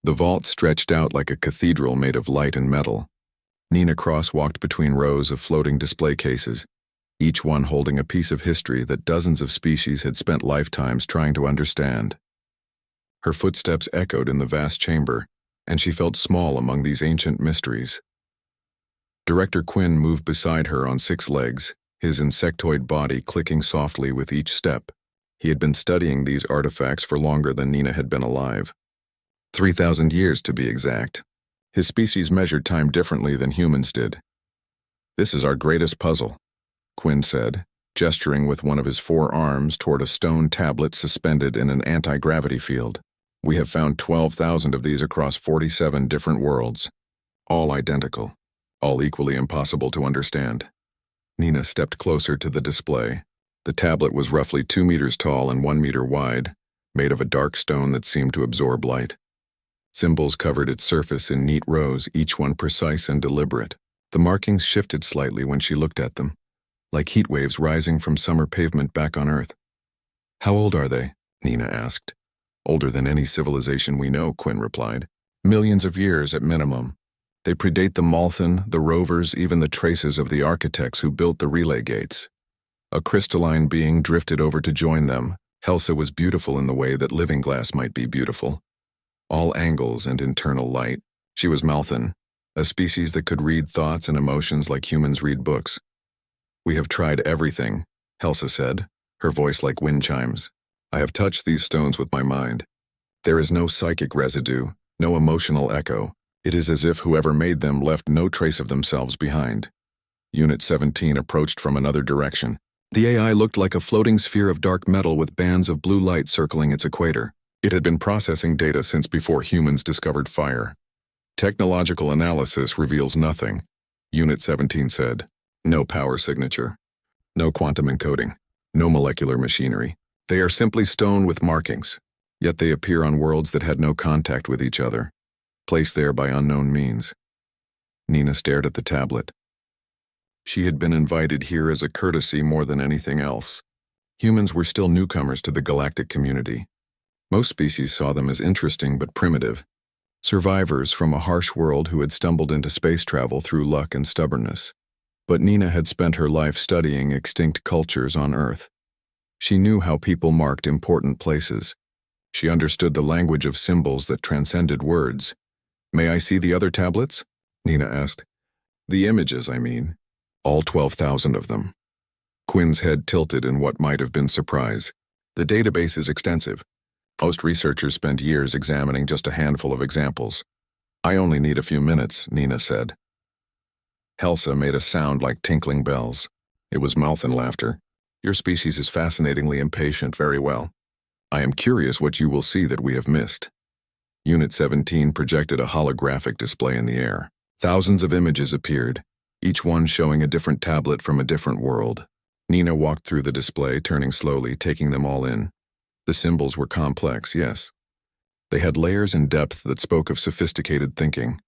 The vault stretched out like a cathedral made of light and metal. Nina crosswalked between rows of floating display cases, each one holding a piece of history that dozens of species had spent lifetimes trying to understand. Her footsteps echoed in the vast chamber, and she felt small among these ancient mysteries. Director Quinn moved beside her on 6 legs, his insectoid body clicking softly with each step. He had been studying these artifacts for longer than Nina had been alive. 3,000 years to be exact. His species measured time differently than humans did. "This is our greatest puzzle," Quinn said, gesturing with one of his 4 arms toward a stone tablet suspended in an anti-gravity field. "We have found 12,000 of these across 47 different worlds. All identical, all equally impossible to understand." Nina stepped closer to the display. The tablet was roughly 2 meters tall and 1 meter wide, made of a dark stone that seemed to absorb light. Symbols covered its surface in neat rows, each one precise and deliberate. The markings shifted slightly when she looked at them, like heat waves rising from summer pavement back on Earth. "How old are they?" Nina asked. "Older than any civilization we know," Quinn replied. "Millions of years at minimum. They predate the Malthan, the rovers, even the traces of the architects who built the relay gates. A crystalline being drifted over to join them. Helsa was beautiful in the way that living glass might be beautiful. All angles and internal light. She was Malthan, a species that could read thoughts and emotions like humans read books. "We have tried everything," Helsa said, her voice like wind chimes. "I have touched these stones with my mind. There is no psychic residue, no emotional echo. It is as if whoever made them left no trace of themselves behind." Unit 17 approached from another direction. The AI looked like a floating sphere of dark metal with bands of blue light circling its equator. It had been processing data since before humans discovered fire. "Technological analysis reveals nothing," Unit 17 said. "No power signature. No quantum encoding. No molecular machinery. They are simply stone with markings, yet they appear on worlds that had no contact with each other, placed there by unknown means." Nina stared at the tablet. She had been invited here as a courtesy more than anything else. Humans were still newcomers to the galactic community. Most species saw them as interesting but primitive, survivors from a harsh world who had stumbled into space travel through luck and stubbornness. But Nina had spent her life studying extinct cultures on Earth. She knew how people marked important places. She understood the language of symbols that transcended words. "May I see the other tablets?" Nina asked. "The images, I mean. All 12,000 of them." Quinn's head tilted in what might have been surprise. "The database is extensive. Most researchers spend years examining just a handful of examples. I only need a few minutes," Nina said. Helsa made a sound like tinkling bells. It was Malthan laughter. "Your species is fascinatingly impatient. Very well. I am curious what you will see that we have missed." Unit 17 projected a holographic display in the air. Thousands of images appeared, each one showing a different tablet from a different world. Nina walked through the display, turning slowly, taking them all in. The symbols were complex, yes. They had layers and depth that spoke of sophisticated thinking.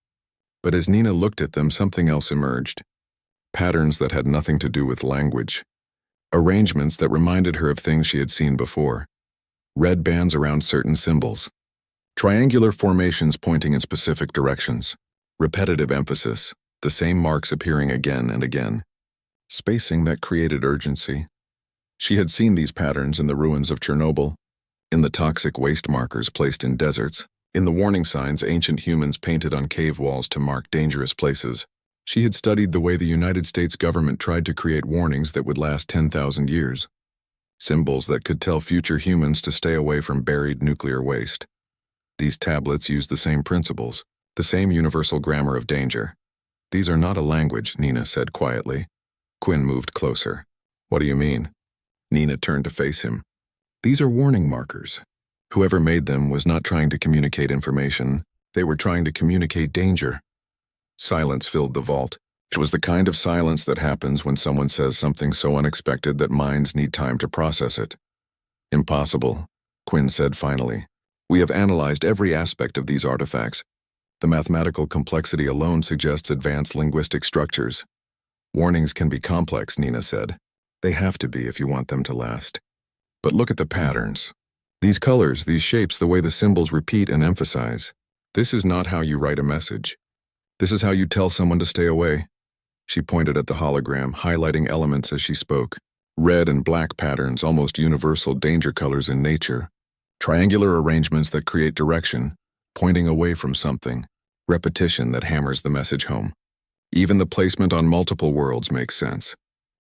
But as Nina looked at them, something else emerged. Patterns that had nothing to do with language. Arrangements that reminded her of things she had seen before. Red bands around certain symbols. Triangular formations pointing in specific directions. Repetitive emphasis, the same marks appearing again and again. Spacing that created urgency. She had seen these patterns in the ruins of Chernobyl, in the toxic waste markers placed in deserts, in the warning signs ancient humans painted on cave walls to mark dangerous places. She had studied the way the United States government tried to create warnings that would last 10,000 years. Symbols that could tell future humans to stay away from buried nuclear waste. These tablets used the same principles, the same universal grammar of danger. "These are not a language," Nina said quietly. Quinn moved closer. "What do you mean?" Nina turned to face him. "These are warning markers. Whoever made them was not trying to communicate information. They were trying to communicate danger." Silence filled the vault. It was the kind of silence that happens when someone says something so unexpected that minds need time to process it. "Impossible," Quinn said finally. "We have analyzed every aspect of these artifacts. The mathematical complexity alone suggests advanced linguistic structures. Warnings can be complex," Nina said. "They have to be if you want them to last. But look at the patterns. These colors, these shapes, the way the symbols repeat and emphasize. This is not how you write a message. This is how you tell someone to stay away. She pointed at the hologram, highlighting elements as she spoke. Red and black patterns, almost universal danger colors in nature. Triangular arrangements that create direction, pointing away from something. Repetition that hammers the message home. Even the placement on multiple worlds makes sense.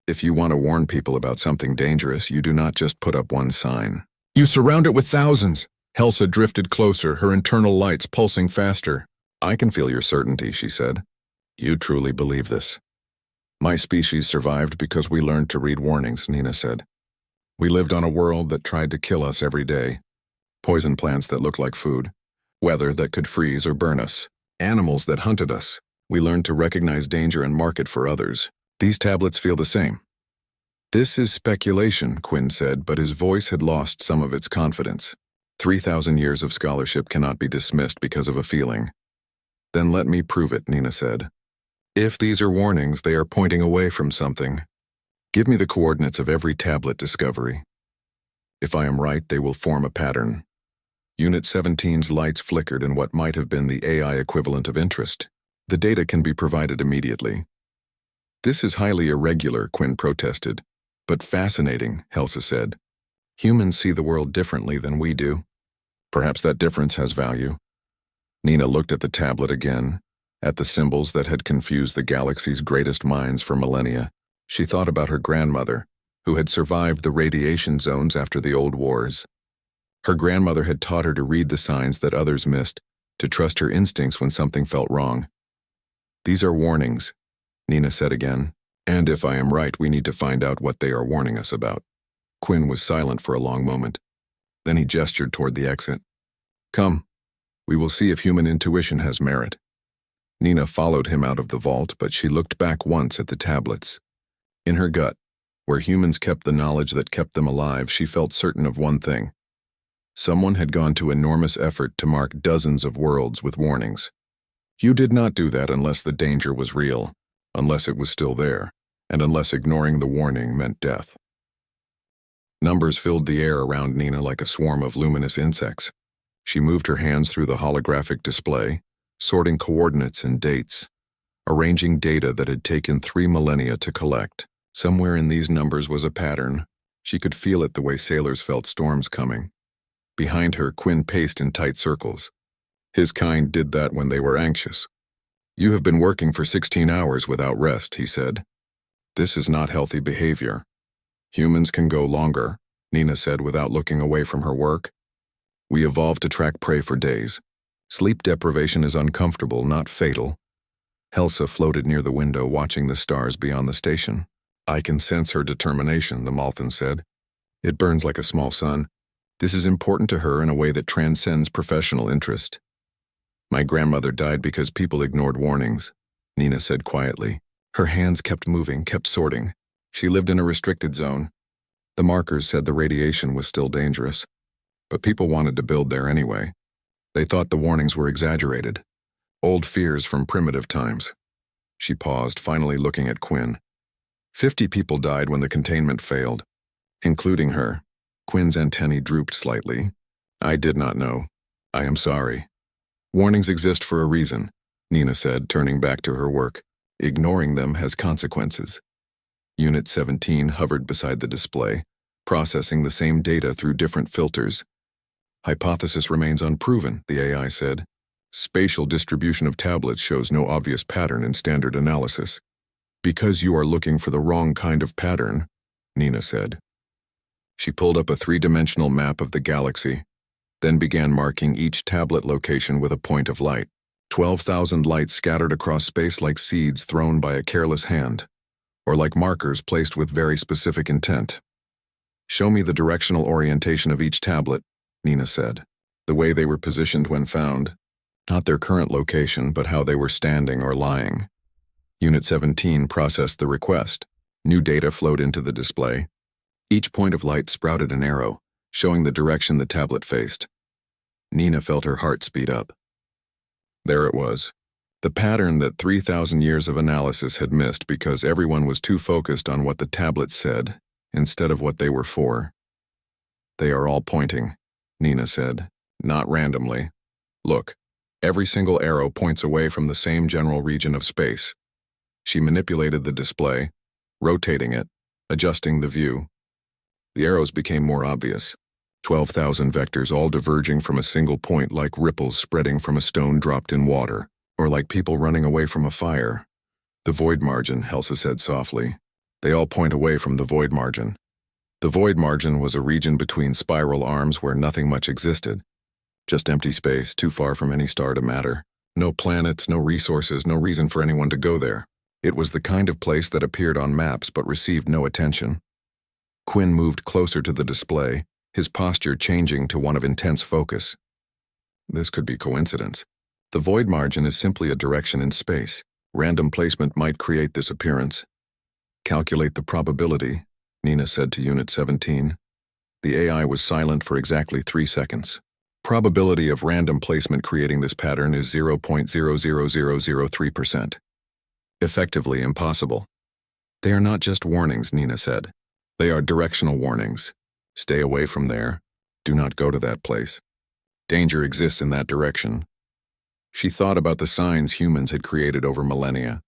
If you want to warn people about something dangerous, you do not just put up one sign. You surround it with thousands. Helsa drifted closer, her internal lights pulsing faster. I can feel your certainty, she said. You truly believe this. My species survived because we learned to read warnings, Nina said. We lived on a world that tried to kill us every day. Poison plants that looked like food. Weather that could freeze or burn us. Animals that hunted us. We learned to recognize danger and mark it for others. These tablets feel the same. This is speculation, Quinn said, but his voice had lost some of its confidence. 3,000 years of scholarship cannot be dismissed because of a feeling. Then let me prove it, Nina said. If these are warnings, they are pointing away from something. Give me the coordinates of every tablet discovery. If I am right, they will form a pattern. Unit 17's lights flickered in what might have been the AI equivalent of interest. The data can be provided immediately. This is highly irregular, Quinn protested. But fascinating, Helsa said. Humans see the world differently than we do. Perhaps that difference has value. Nina looked at the tablet again, at the symbols that had confused the galaxy's greatest minds for millennia. She thought about her grandmother, who had survived the radiation zones after the old wars. Her grandmother had taught her to read the signs that others missed, to trust her instincts when something felt wrong. These are warnings, Nina said again, and if I am right, we need to find out what they are warning us about. Quinn was silent for a long moment. Then he gestured toward the exit. Come, we will see if human intuition has merit. Nina followed him out of the vault, but she looked back once at the tablets. In her gut, where humans kept the knowledge that kept them alive, she felt certain of one thing. Someone had gone to enormous effort to mark dozens of worlds with warnings. You did not do that unless the danger was real, unless it was still there, and unless ignoring the warning meant death. Numbers filled the air around Nina like a swarm of luminous insects. She moved her hands through the holographic display, sorting coordinates and dates, arranging data that had taken 3 millennia to collect. Somewhere in these numbers was a pattern. She could feel it the way sailors felt storms coming. Behind her, Quinn paced in tight circles. His kind did that when they were anxious. You have been working for 16 hours without rest, he said. This is not healthy behavior. Humans can go longer, Nina said without looking away from her work. We evolved to track prey for days. Sleep deprivation is uncomfortable, not fatal. Helsa floated near the window, watching the stars beyond the station. I can sense her determination, the Malthan said. It burns like a small sun. This is important to her in a way that transcends professional interest. My grandmother died because people ignored warnings, Nina said quietly. Her hands kept moving, kept sorting. She lived in a restricted zone. The markers said the radiation was still dangerous, but people wanted to build there anyway. They thought the warnings were exaggerated. Old fears from primitive times. She paused, finally looking at Quinn. 50 people died when the containment failed, including her. Quinn's antennae drooped slightly. I did not know. I am sorry. Warnings exist for a reason, Nina said, turning back to her work. Ignoring them has consequences. Unit 17 hovered beside the display, processing the same data through different filters. Hypothesis remains unproven, the AI said. Spatial distribution of tablets shows no obvious pattern in standard analysis. Because you are looking for the wrong kind of pattern, Nina said. She pulled up a 3-dimensional map of the galaxy, then began marking each tablet location with a point of light. 12,000 lights scattered across space like seeds thrown by a careless hand, or like markers placed with very specific intent. Show me the directional orientation of each tablet, Nina said. The way they were positioned when found, not their current location, but how they were standing or lying. Unit 17 processed the request. New data flowed into the display. Each point of light sprouted an arrow, showing the direction the tablet faced. Nina felt her heart speed up. There it was, the pattern that 3,000 years of analysis had missed because everyone was too focused on what the tablet said, instead of what they were for. They are all pointing, Nina said, not randomly. Look, Every single arrow points away from the same general region of space. She manipulated the display, rotating it, adjusting the view. The arrows became more obvious. 12,000 vectors all diverging from a single point like ripples spreading from a stone dropped in water, or like people running away from a fire. The void margin, Helsa said softly. They all point away from the void margin. The void margin was a region between spiral arms where nothing much existed. Just empty space, too far from any star to matter. No planets, no resources, no reason for anyone to go there. It was the kind of place that appeared on maps but received no attention. Quinn moved closer to the display, his posture changing to one of intense focus. This could be coincidence. The void margin is simply a direction in space. Random placement might create this appearance. Calculate the probability, Nina said to Unit 17. The AI was silent for exactly 3 seconds. Probability of random placement creating this pattern is 0.00003%. Effectively impossible. They are not just warnings, Nina said. They are directional warnings. Stay away from there. Do not go to that place. Danger exists in that direction. She thought about the signs humans had created over millennia.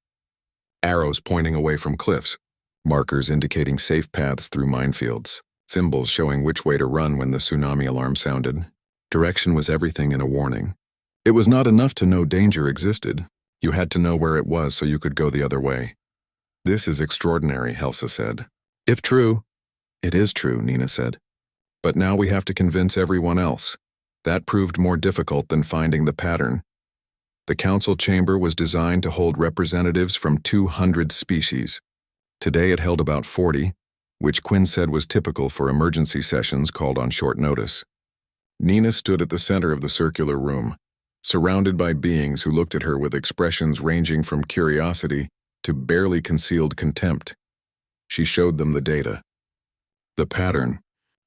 Arrows pointing away from cliffs, markers indicating safe paths through minefields, symbols showing which way to run when the tsunami alarm sounded. Direction was everything in a warning. It was not enough to know danger existed. You had to know where it was so you could go the other way. This is extraordinary, Helsa said. If true, it is true, Nina said. But now we have to convince everyone else. That proved more difficult than finding the pattern. The council chamber was designed to hold representatives from 200 species. Today it held about 40, which Quinn said was typical for emergency sessions called on short notice. Nina stood at the center of the circular room, surrounded by beings who looked at her with expressions ranging from curiosity to barely concealed contempt. She showed them the data. The pattern,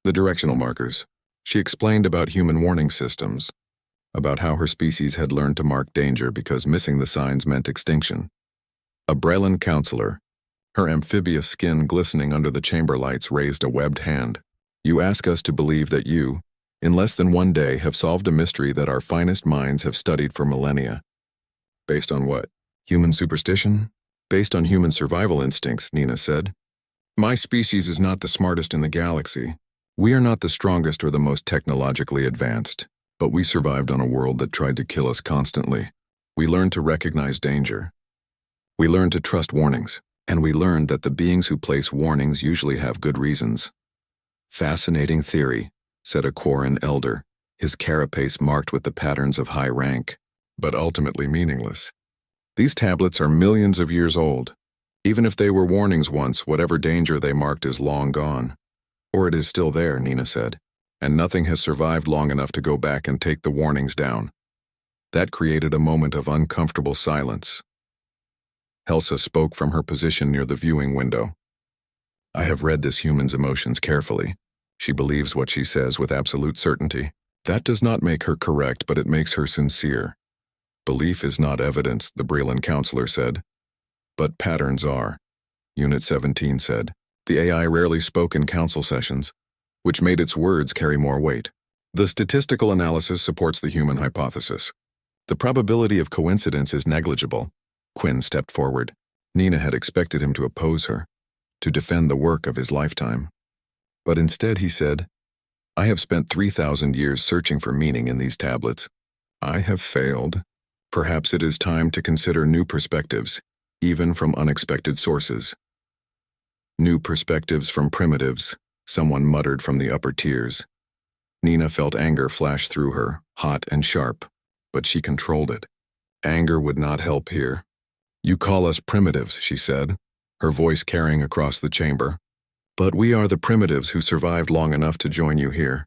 the directional markers. She explained about human warning systems, about how her species had learned to mark danger because missing the signs meant extinction. A Brelan counselor, her amphibious skin glistening under the chamber lights, raised a webbed hand. You ask us to believe that you, in less than 1 day, have solved a mystery that our finest minds have studied for millennia. Based on what? Human superstition? Based on human survival instincts, Nina said. My species is not the smartest in the galaxy. We are not the strongest or the most technologically advanced, but we survived on a world that tried to kill us constantly. We learned to recognize danger. We learned to trust warnings, and we learned that the beings who place warnings usually have good reasons. Fascinating theory, said a Quarren elder, his carapace marked with the patterns of high rank, but ultimately meaningless. These tablets are millions of years old. Even if they were warnings once, whatever danger they marked is long gone. Or it is still there, Nina said, and nothing has survived long enough to go back and take the warnings down. That created a moment of uncomfortable silence. Helsa spoke from her position near the viewing window. I have read this human's emotions carefully. She believes what she says with absolute certainty. That does not make her correct, but it makes her sincere. Belief is not evidence, the Brelan counselor said. But patterns are, Unit 17 said. The AI rarely spoke in council sessions, which made its words carry more weight. The statistical analysis supports the human hypothesis. The probability of coincidence is negligible. Quinn stepped forward. Nina had expected him to oppose her, to defend the work of his lifetime. But instead he said, I have spent 3,000 years searching for meaning in these tablets. I have failed. Perhaps it is time to consider new perspectives, even from unexpected sources. New perspectives from primitives, someone muttered from the upper tiers. Nina felt anger flash through her, hot and sharp, but she controlled it. Anger would not help here. You call us primitives, she said, her voice carrying across the chamber. But we are the primitives who survived long enough to join you here.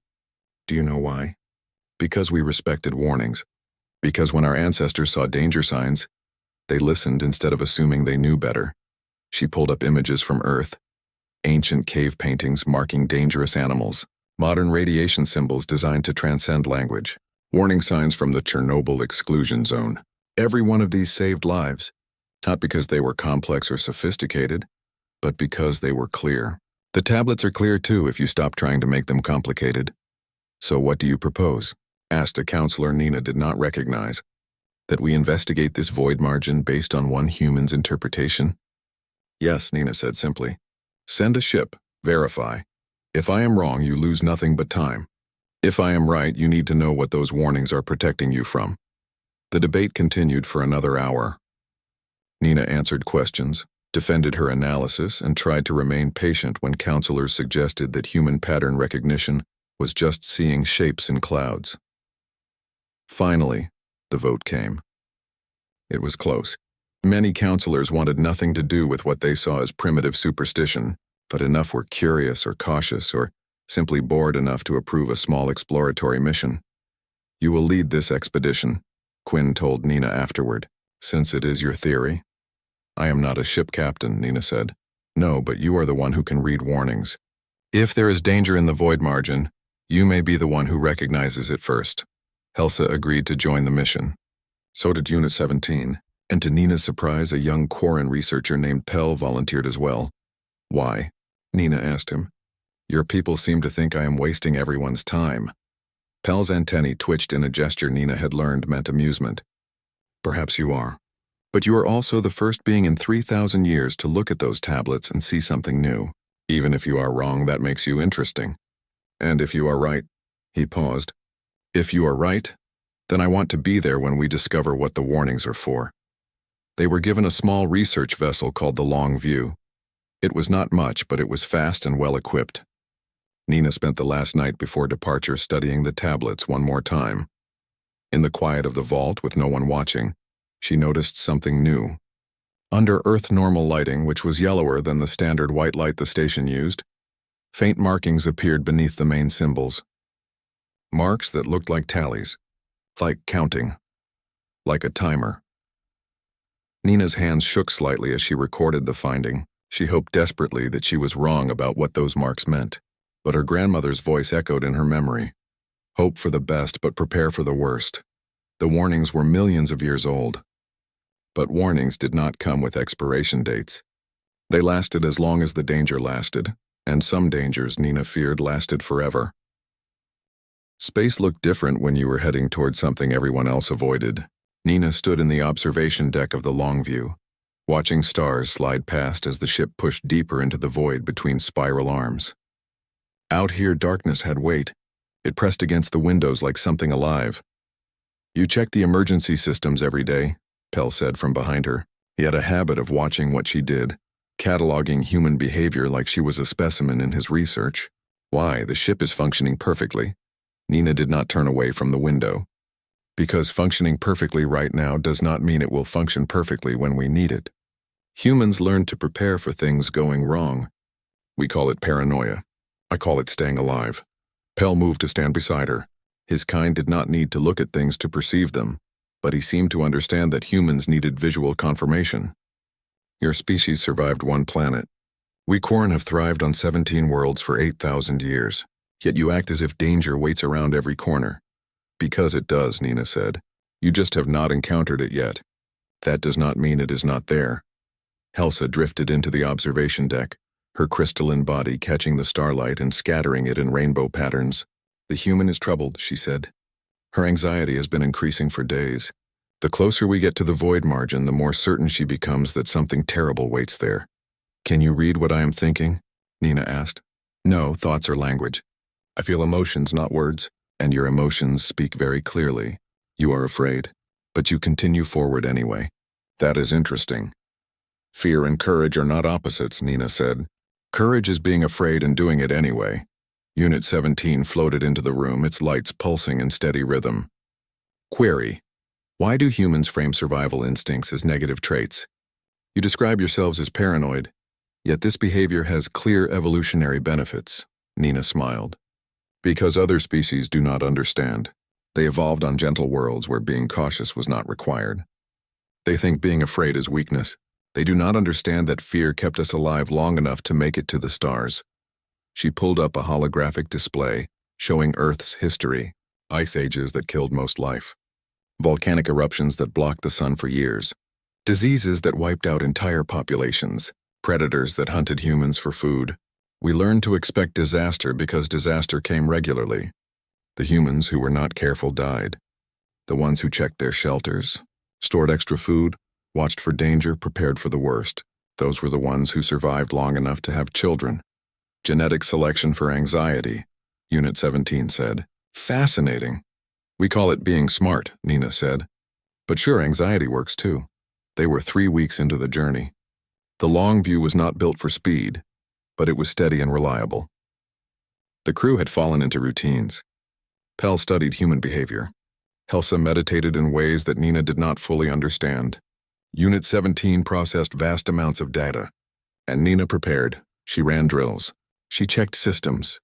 Do you know why? Because we respected warnings. Because when our ancestors saw danger signs, they listened instead of assuming they knew better. She pulled up images from Earth. Ancient cave paintings marking dangerous animals. Modern radiation symbols designed to transcend language. Warning signs from the Chernobyl exclusion zone. Every one of these saved lives. Not because they were complex or sophisticated, but because they were clear. The tablets are clear too if you stop trying to make them complicated. So what do you propose? Asked a counselor Nina did not recognize. That we investigate this void margin based on one human's interpretation? Yes, Nina said simply. Send a ship. Verify. If I am wrong, you lose nothing but time. If I am right, you need to know what those warnings are protecting you from. The debate continued for another hour. Nina answered questions, defended her analysis, and tried to remain patient when counselors suggested that human pattern recognition was just seeing shapes in clouds. Finally, the vote came. It was close. Many counselors wanted nothing to do with what they saw as primitive superstition, but enough were curious or cautious or simply bored enough to approve a small exploratory mission. You will lead this expedition, Quinn told Nina afterward, since it is your theory. I am not a ship captain, Nina said. No, but you are the one who can read warnings. If there is danger in the void margin, you may be the one who recognizes it first. Helsa agreed to join the mission. So did Unit 17, and to Nina's surprise, a young Quarren researcher named Pell volunteered as well. Why? Nina asked him. Your people seem to think I am wasting everyone's time. Pell's antennae twitched in a gesture Nina had learned meant amusement. Perhaps you are. But you are also the first being in 3,000 years to look at those tablets and see something new. Even if you are wrong, that makes you interesting. And if you are right, he paused. If you are right, then I want to be there when we discover what the warnings are for. They were given a small research vessel called the Long View. It was not much, but it was fast and well equipped. Nina spent the last night before departure studying the tablets one more time. In the quiet of the vault, with no one watching, she noticed something new. Under Earth normal lighting, which was yellower than the standard white light the station used, faint markings appeared beneath the main symbols. Marks that looked like tallies, like counting, like a timer. Nina's hands shook slightly as she recorded the finding. She hoped desperately that she was wrong about what those marks meant, but her grandmother's voice echoed in her memory. Hope for the best, but prepare for the worst. The warnings were millions of years old. But warnings did not come with expiration dates. They lasted as long as the danger lasted, and some dangers, Nina feared, lasted forever. Space looked different when you were heading toward something everyone else avoided. Nina stood in the observation deck of the Longview, watching stars slide past as the ship pushed deeper into the void between spiral arms. Out here, darkness had weight. It pressed against the windows like something alive. You check the emergency systems every day, Pell said from behind her. He had a habit of watching what she did, cataloging human behavior like she was a specimen in his research. Why? The ship is functioning perfectly. Nina did not turn away from the window. Because functioning perfectly right now does not mean it will function perfectly when we need it. Humans learn to prepare for things going wrong. We call it paranoia. I call it staying alive. Pell moved to stand beside her. His kind did not need to look at things to perceive them, but he seemed to understand that humans needed visual confirmation. Your species survived one planet. We Quarren have thrived on 17 worlds for 8,000 years, yet you act as if danger waits around every corner. Because it does, Nina said. You just have not encountered it yet. That does not mean it is not there. Helsa drifted into the observation deck, her crystalline body catching the starlight and scattering it in rainbow patterns. The human is troubled, she said. Her anxiety has been increasing for days. The closer we get to the void margin, the more certain she becomes that something terrible waits there. Can you read what I am thinking? Nina asked. No, thoughts are language. I feel emotions, not words, and your emotions speak very clearly. You are afraid, but you continue forward anyway. That is interesting. Fear and courage are not opposites, Nina said. Courage is being afraid and doing it anyway. Unit 17 floated into the room, its lights pulsing in steady rhythm. Query. Why do humans frame survival instincts as negative traits? You describe yourselves as paranoid, yet this behavior has clear evolutionary benefits, Nina smiled. Because other species do not understand. They evolved on gentle worlds where being cautious was not required. They think being afraid is weakness. They do not understand that fear kept us alive long enough to make it to the stars. She pulled up a holographic display showing Earth's history, ice ages that killed most life, volcanic eruptions that blocked the sun for years, diseases that wiped out entire populations, predators that hunted humans for food. We learned to expect disaster because disaster came regularly. The humans who were not careful died. The ones who checked their shelters, Stored extra food, watched for danger, prepared for the worst. Those were the ones who survived long enough to have children. Genetic selection for anxiety, Unit 17 said. Fascinating. We call it being smart, Nina said. But sure, anxiety works too. They were 3 weeks into the journey. The long view was not built for speed, but it was steady and reliable. The crew had fallen into routines. Pell studied human behavior. Helsa meditated in ways that Nina did not fully understand. Unit 17 processed vast amounts of data. And Nina prepared. She ran drills. She checked systems.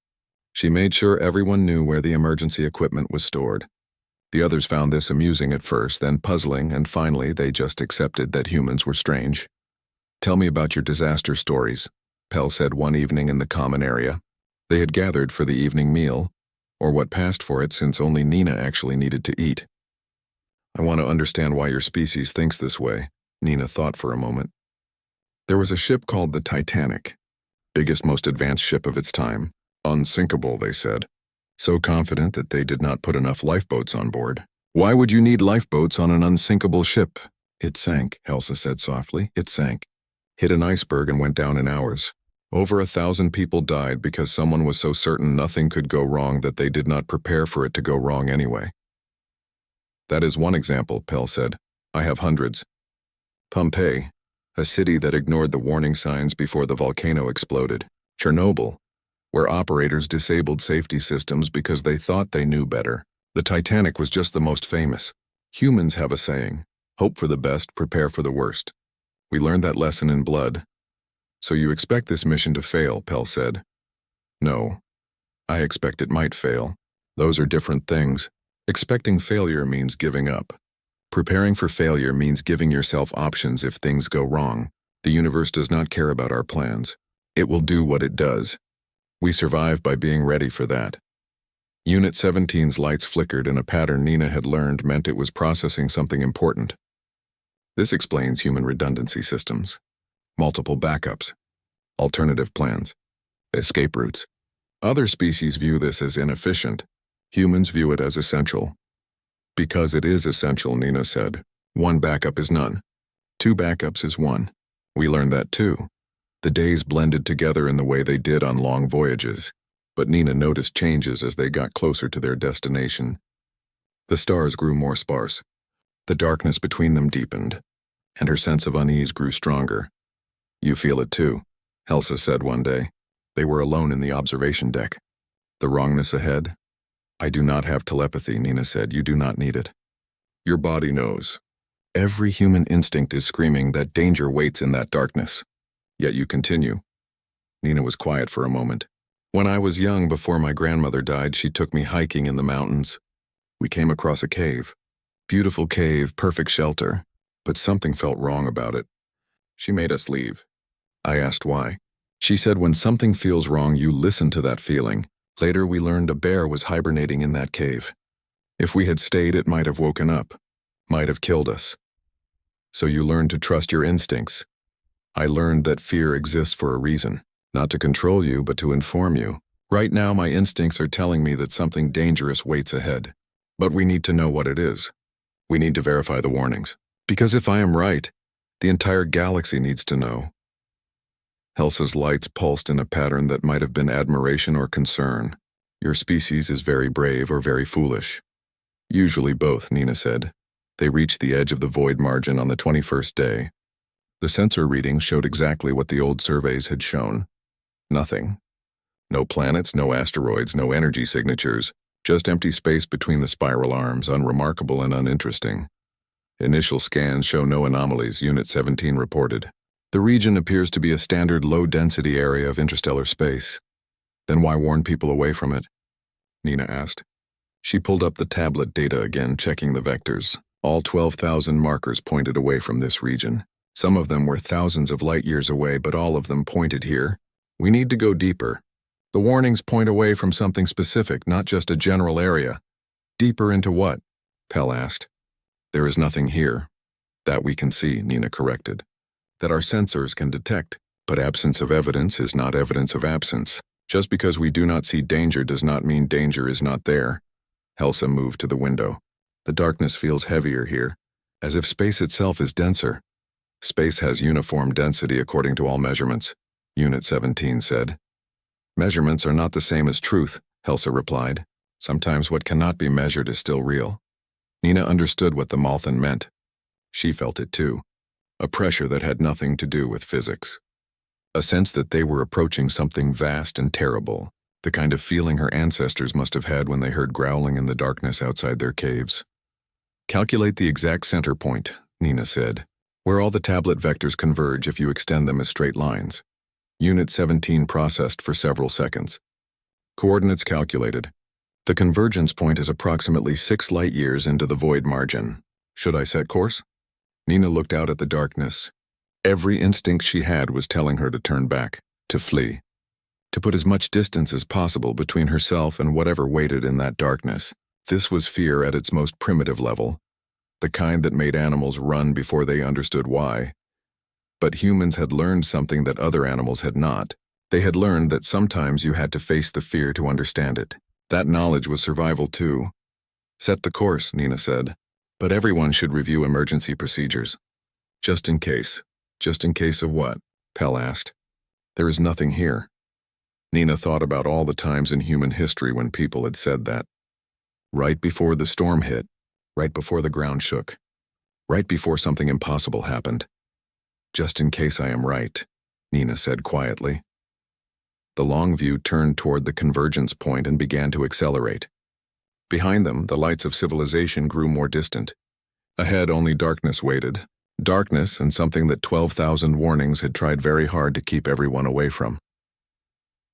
She made sure everyone knew where the emergency equipment was stored. The others found this amusing at first, then puzzling, and finally they just accepted that humans were strange. Tell me about your disaster stories, Pell said one evening in the common area. They had gathered for the evening meal, or what passed for it since only Nina actually needed to eat. I want to understand why your species thinks this way, Nina thought for a moment. There was a ship called the Titanic, biggest, most advanced ship of its time. Unsinkable, they said. So confident that they did not put enough lifeboats on board. Why would you need lifeboats on an unsinkable ship? It sank, Helsa said softly. It sank. Hit an iceberg and went down in hours. Over 1,000 people died because someone was so certain nothing could go wrong that they did not prepare for it to go wrong anyway. That is one example, Pell said. I have hundreds. Pompeii, a city that ignored the warning signs before the volcano exploded. Chernobyl, where operators disabled safety systems because they thought they knew better. The Titanic was just the most famous. Humans have a saying, hope for the best, prepare for the worst. We learned that lesson in blood. So you expect this mission to fail, Pell said. No. I expect it might fail. Those are different things. Expecting failure means giving up. Preparing for failure means giving yourself options if things go wrong. The universe does not care about our plans. It will do what it does. We survive by being ready for that. Unit 17's lights flickered in a pattern Nina had learned meant it was processing something important. This explains human redundancy systems. Multiple backups. Alternative plans. Escape routes. Other species view this as inefficient. Humans view it as essential. Because it is essential, Nina said. One backup is none. Two backups is one. We learned that too. The days blended together in the way they did on long voyages, but Nina noticed changes as they got closer to their destination. The stars grew more sparse. The darkness between them deepened, and her sense of unease grew stronger. You feel it too, Helsa said one day. They were alone in the observation deck. The wrongness ahead? I do not have telepathy, Nina said. You do not need it. Your body knows. Every human instinct is screaming that danger waits in that darkness. Yet you continue. Nina was quiet for a moment. When I was young, before my grandmother died, she took me hiking in the mountains. We came across a cave. Beautiful cave, perfect shelter. But something felt wrong about it. She made us leave. I asked why. She said when something feels wrong, you listen to that feeling. Later we learned a bear was hibernating in that cave. If we had stayed, it might have woken up. Might have killed us. So you learn to trust your instincts. I learned that fear exists for a reason, not to control you, but to inform you. Right now, my instincts are telling me that something dangerous waits ahead. But we need to know what it is. We need to verify the warnings. Because if I am right, the entire galaxy needs to know. Helsa's lights pulsed in a pattern that might have been admiration or concern. Your species is very brave or very foolish. Usually both, Nina said. They reached the edge of the void margin on the 21st day. The sensor readings showed exactly what the old surveys had shown. Nothing. No planets, no asteroids, no energy signatures, just empty space between the spiral arms, unremarkable and uninteresting. Initial scans show no anomalies, Unit 17 reported. The region appears to be a standard low-density area of interstellar space. Then why warn people away from it? Nina asked. She pulled up the tablet data again, checking the vectors. All 12,000 markers pointed away from this region. Some of them were thousands of light years away, but all of them pointed here. We need to go deeper. The warnings point away from something specific, not just a general area. Deeper into what? Pell asked. There is nothing here. That we can see, Nina corrected. That our sensors can detect, but absence of evidence is not evidence of absence. Just because we do not see danger does not mean danger is not there. Helsa moved to the window. The darkness feels heavier here. As if space itself is denser. Space has uniform density according to all measurements, Unit 17 said. Measurements are not the same as truth, Helsa replied. Sometimes what cannot be measured is still real. Nina understood what the Malthan meant. She felt it too. A pressure that had nothing to do with physics. A sense that they were approaching something vast and terrible, the kind of feeling her ancestors must have had when they heard growling in the darkness outside their caves. Calculate the exact center point, Nina said, where all the tablet vectors converge if you extend them as straight lines. Unit 17 processed for several seconds. Coordinates calculated. The convergence point is approximately 6 light-years into the void margin. Should I set course? Nina looked out at the darkness. Every instinct she had was telling her to turn back, to flee, to put as much distance as possible between herself and whatever waited in that darkness. This was fear at its most primitive level, the kind that made animals run before they understood why. But humans had learned something that other animals had not. They had learned that sometimes you had to face the fear to understand it. That knowledge was survival too. Set the course, Nina said. But everyone should review emergency procedures. Just in case. Just in case of what? Pell asked. There is nothing here. Nina thought about all the times in human history when people had said that. Right before the storm hit. Right before the ground shook. Right before something impossible happened. Just in case I am right, Nina said quietly. The long view turned toward the convergence point and began to accelerate. Behind them, the lights of civilization grew more distant. Ahead, only darkness waited. Darkness and something that 12,000 warnings had tried very hard to keep everyone away from.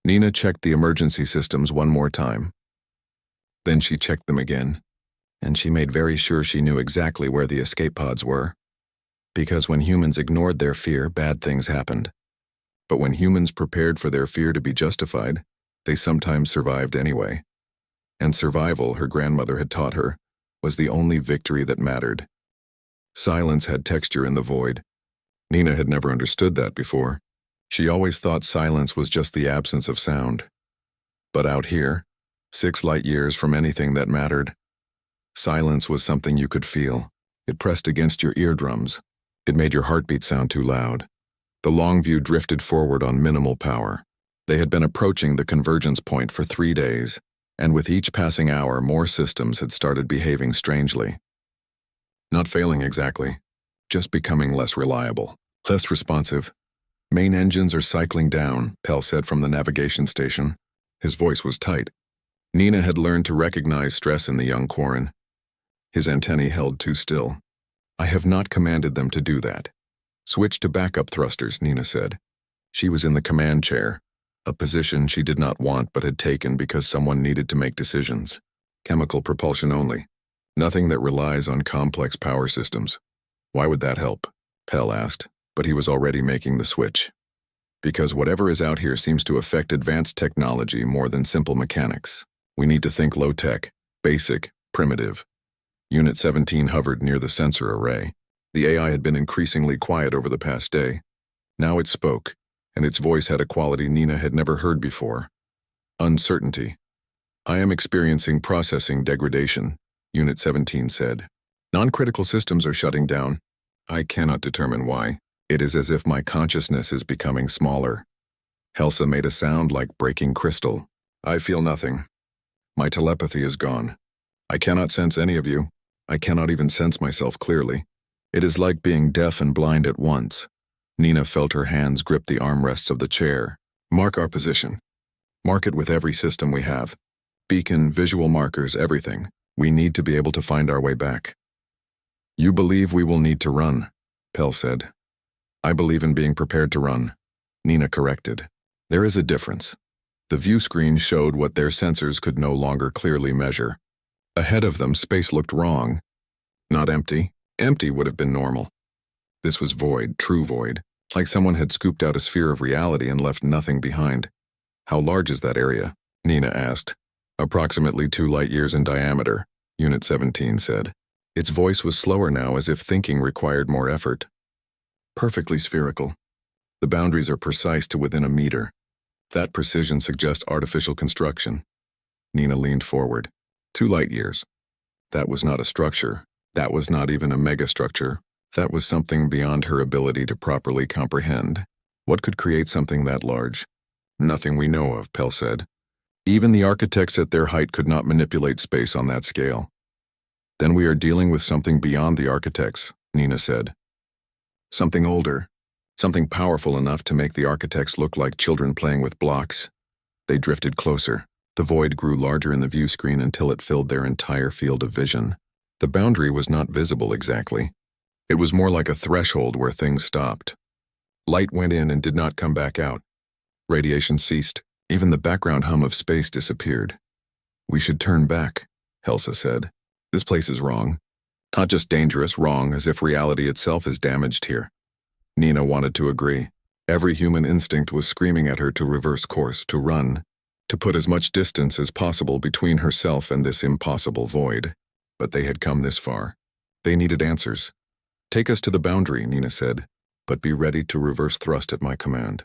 Nina checked the emergency systems one more time. Then she checked them again, and she made very sure she knew exactly where the escape pods were. Because when humans ignored their fear, bad things happened. But when humans prepared for their fear to be justified, they sometimes survived anyway. And survival, her grandmother had taught her, was the only victory that mattered. Silence had texture in the void. Nina had never understood that before. She always thought silence was just the absence of sound. But out here, 6 light-years from anything that mattered, silence was something you could feel. It pressed against your eardrums. It made your heartbeat sound too loud. The long view drifted forward on minimal power. They had been approaching the convergence point for 3 days, and with each passing hour, more systems had started behaving strangely. Not failing exactly, just becoming less reliable, less responsive. Main engines are cycling down, Pell said from the navigation station. His voice was tight. Nina had learned to recognize stress in the young Quarren. His antennae held too still. I have not commanded them to do that. Switch to backup thrusters, Nina said. She was in the command chair, a position she did not want but had taken because someone needed to make decisions. Chemical propulsion only. Nothing that relies on complex power systems. Why would that help? Pell asked, but he was already making the switch. Because whatever is out here seems to affect advanced technology more than simple mechanics. We need to think low-tech, basic, primitive. Unit 17 hovered near the sensor array. The AI had been increasingly quiet over the past day. Now it spoke, and its voice had a quality Nina had never heard before. Uncertainty. I am experiencing processing degradation, Unit 17 said. Non-critical systems are shutting down. I cannot determine why. It is as if my consciousness is becoming smaller. Helsa made a sound like breaking crystal. I feel nothing. My telepathy is gone. I cannot sense any of you. I cannot even sense myself clearly. It is like being deaf and blind at once. Nina felt her hands grip the armrests of the chair. Mark our position. Mark it with every system we have. Beacon, visual markers, everything. We need to be able to find our way back. You believe we will need to run, Pell said. I believe in being prepared to run, Nina corrected. There is a difference. The view screen showed what their sensors could no longer clearly measure. Ahead of them, space looked wrong. Not empty. Empty would have been normal. This was void, true void, like someone had scooped out a sphere of reality and left nothing behind. How large is that area? Nina asked. Approximately 2 light-years in diameter, Unit 17 said. Its voice was slower now, as if thinking required more effort. Perfectly spherical. The boundaries are precise to within a meter. That precision suggests artificial construction. Nina leaned forward. 2 light-years. That was not a structure. That was not even a megastructure. That was something beyond her ability to properly comprehend. What could create something that large? Nothing we know of, Pell said. Even the architects at their height could not manipulate space on that scale. Then we are dealing with something beyond the architects, Nina said. Something older. Something powerful enough to make the architects look like children playing with blocks. They drifted closer. The void grew larger in the view screen until it filled their entire field of vision. The boundary was not visible exactly. It was more like a threshold where things stopped. Light went in and did not come back out. Radiation ceased. Even the background hum of space disappeared. We should turn back, Helsa said. This place is wrong. Not just dangerous, wrong, as if reality itself is damaged here. Nina wanted to agree. Every human instinct was screaming at her to reverse course, to run, to put as much distance as possible between herself and this impossible void. But they had come this far. They needed answers. Take us to the boundary, Nina said, but be ready to reverse thrust at my command.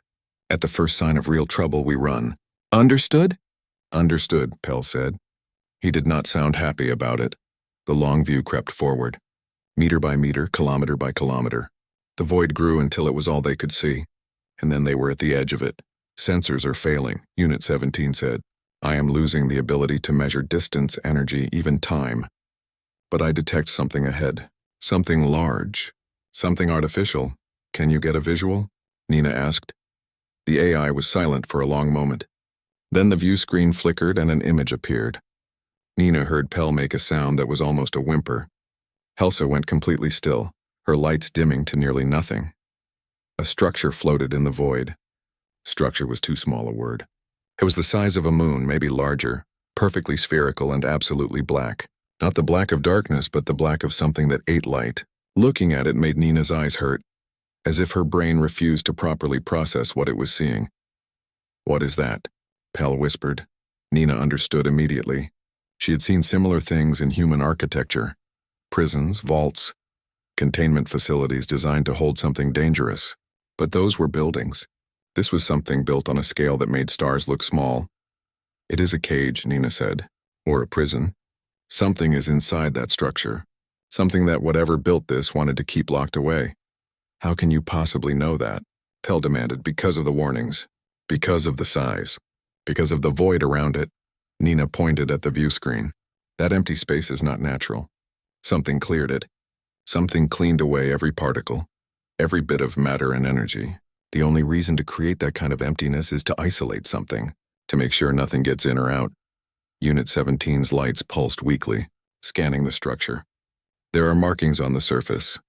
At the first sign of real trouble, we run. Understood? Understood, Pell said. He did not sound happy about it. The long view crept forward. Meter by meter, kilometer by kilometer. The void grew until it was all they could see. And then they were at the edge of it. Sensors are failing, Unit 17 said. I am losing the ability to measure distance, energy, even time. But I detect something ahead. Something large. Something artificial. Can you get a visual? Nina asked. The AI was silent for a long moment. Then the view screen flickered and an image appeared. Nina heard Pell make a sound that was almost a whimper. Helsa went completely still, her lights dimming to nearly nothing. A structure floated in the void. Structure was too small a word. It was the size of a moon, maybe larger, perfectly spherical and absolutely black. Not the black of darkness, but the black of something that ate light. Looking at it made Nina's eyes hurt, as if her brain refused to properly process what it was seeing. What is that? Pell whispered. Nina understood immediately. She had seen similar things in human architecture. Prisons, vaults, containment facilities designed to hold something dangerous. But those were buildings. This was something built on a scale that made stars look small. It is a cage, Nina said. Or a prison. Something is inside that structure. Something that whatever built this wanted to keep locked away. How can you possibly know that? Pell demanded. Because of the warnings. Because of the size. Because of the void around it. Nina pointed at the view screen. That empty space is not natural. Something cleared it. Something cleaned away every particle. Every bit of matter and energy. The only reason to create that kind of emptiness is to isolate something. To make sure nothing gets in or out. Unit 17's lights pulsed weakly, scanning the structure. There are markings on the surface.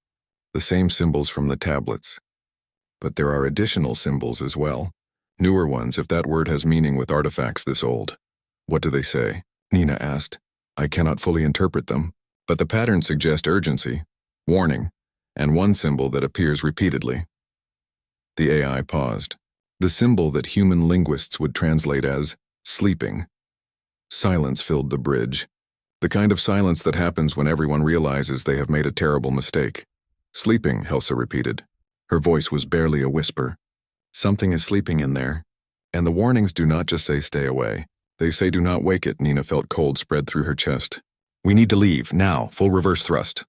The same symbols from the tablets. But there are additional symbols as well. Newer ones, if that word has meaning with artifacts this old. What do they say? Nina asked. I cannot fully interpret them, but the patterns suggest urgency, warning, and one symbol that appears repeatedly. The AI paused. The symbol that human linguists would translate as sleeping. Silence filled the bridge. The kind of silence that happens when everyone realizes they have made a terrible mistake. Sleeping, Helsa repeated. Her voice was barely a whisper. Something is sleeping in there. And the warnings do not just say stay away. They say do not wake it. Nina felt cold spread through her chest. We need to leave, now, full reverse thrust.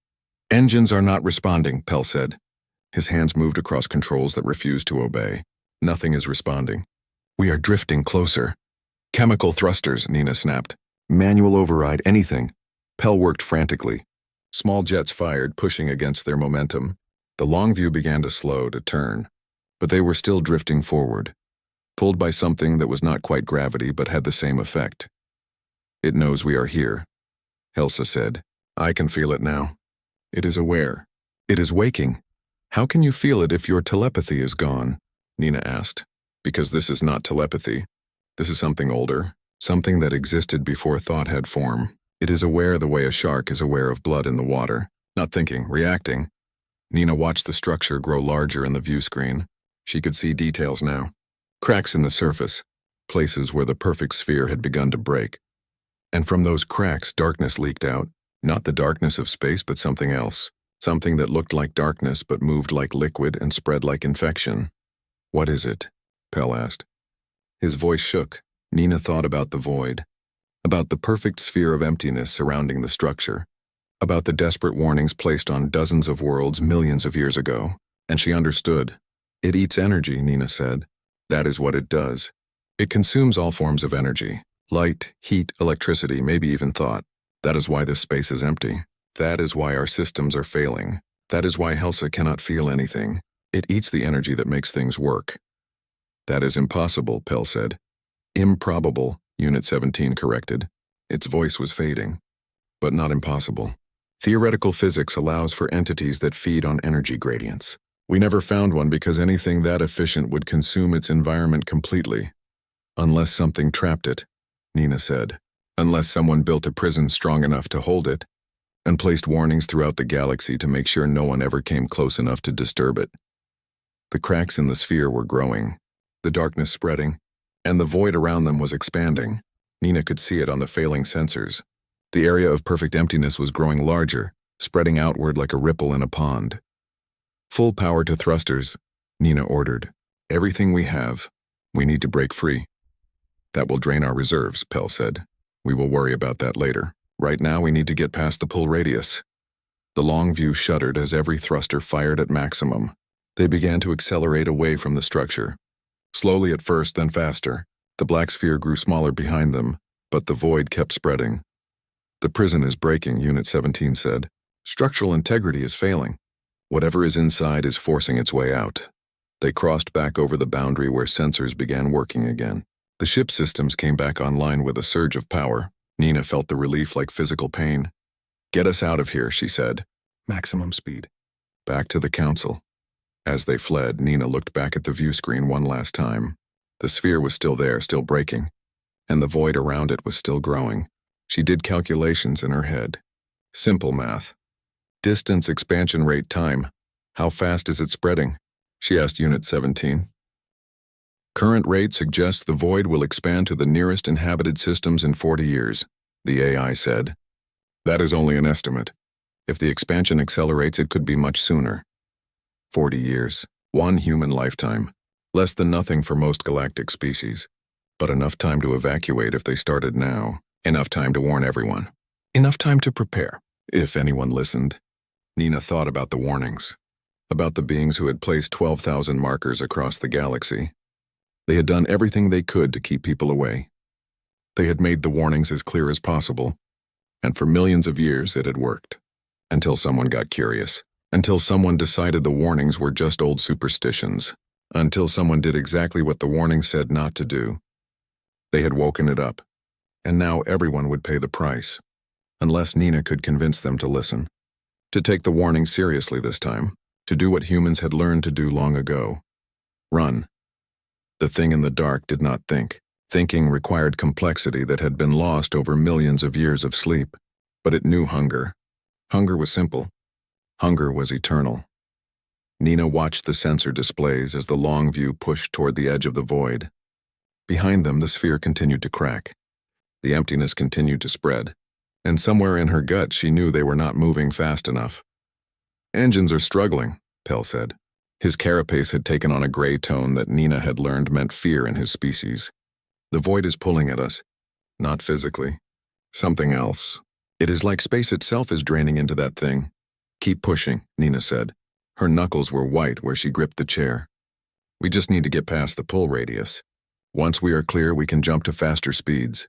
Engines are not responding, Pell said. His hands moved across controls that refused to obey. Nothing is responding. We are drifting closer. Chemical thrusters, Nina snapped. Manual override, anything. Pell worked frantically. Small jets fired, pushing against their momentum. The long view began to slow, to turn. But they were still drifting forward, pulled by something that was not quite gravity but had the same effect. It knows we are here, Helsa said. I can feel it now. It is aware. It is waking. How can you feel it if your telepathy is gone? Nina asked. Because this is not telepathy. This is something older, something that existed before thought had form. It is aware the way a shark is aware of blood in the water, not thinking, reacting. Nina watched the structure grow larger in the view screen. She could see details now. Cracks in the surface, places where the perfect sphere had begun to break. And from those cracks, darkness leaked out. Not the darkness of space, but something else. Something that looked like darkness but moved like liquid and spread like infection. What is it? Pell asked. His voice shook. Nina thought about the void. About the perfect sphere of emptiness surrounding the structure. about the desperate warnings placed on dozens of worlds millions of years ago, and she understood. It eats energy, Nina said. That is what it does. It consumes all forms of energy. Light, heat, electricity, maybe even thought. That is why this space is empty. That is why our systems are failing. That is why Helsa cannot feel anything. It eats the energy that makes things work. That is impossible, Pell said. Improbable, Unit 17 corrected. Its voice was fading. But not impossible. Theoretical physics allows for entities that feed on energy gradients. We never found one because anything that efficient would consume its environment completely. Unless something trapped it, Nina said. Unless someone built a prison strong enough to hold it, and placed warnings throughout the galaxy to make sure no one ever came close enough to disturb it. The cracks in the sphere were growing, the darkness spreading, and the void around them was expanding. Nina could see it on the failing sensors. The area of perfect emptiness was growing larger, spreading outward like a ripple in a pond. Full power to thrusters, Nina ordered. Everything we have, we need to break free. That will drain our reserves, Pell said. We will worry about that later. Right now we need to get past the pull radius. The long view shuddered as every thruster fired at maximum. They began to accelerate away from the structure. Slowly at first, then faster. The black sphere grew smaller behind them, but the void kept spreading. The prison is breaking, Unit 17 said. Structural integrity is failing. Whatever is inside is forcing its way out. They crossed back over the boundary where sensors began working again. The ship systems came back online with a surge of power. Nina felt the relief like physical pain. Get us out of here, she said. Maximum speed. Back to the council. As they fled, Nina looked back at the view screen one last time. The sphere was still there, still breaking, and the void around it was still growing. She did calculations in her head. Simple math. Distance, expansion rate, time. How fast is it spreading? She asked Unit 17. Current rate suggests the void will expand to the nearest inhabited systems in 40 years, the AI said. That is only an estimate. If the expansion accelerates, it could be much sooner. 40 years. One human lifetime. Less than nothing for most galactic species. But enough time to evacuate if they started now. Enough time to warn everyone. Enough time to prepare, if anyone listened. Nina thought about the warnings. About the beings who had placed 12,000 markers across the galaxy. They had done everything they could to keep people away. They had made the warnings as clear as possible. And for millions of years it had worked. Until someone got curious. Until someone decided the warnings were just old superstitions. Until someone did exactly what the warning said not to do. They had woken it up. And now everyone would pay the price. Unless Nina could convince them to listen. To take the warning seriously this time. To do what humans had learned to do long ago. Run. The thing in the dark did not think. Thinking required complexity that had been lost over millions of years of sleep. But it knew hunger. Hunger was simple. Hunger was eternal. Nina watched the sensor displays as the long view pushed toward the edge of the void. Behind them, the sphere continued to crack. The emptiness continued to spread. And somewhere in her gut, she knew they were not moving fast enough. Engines are struggling, Pell said. His carapace had taken on a gray tone that Nina had learned meant fear in his species. The void is pulling at us. Not physically. Something else. It is like space itself is draining into that thing. Keep pushing, Nina said. Her knuckles were white where she gripped the chair. We just need to get past the pull radius. Once we are clear, we can jump to faster speeds.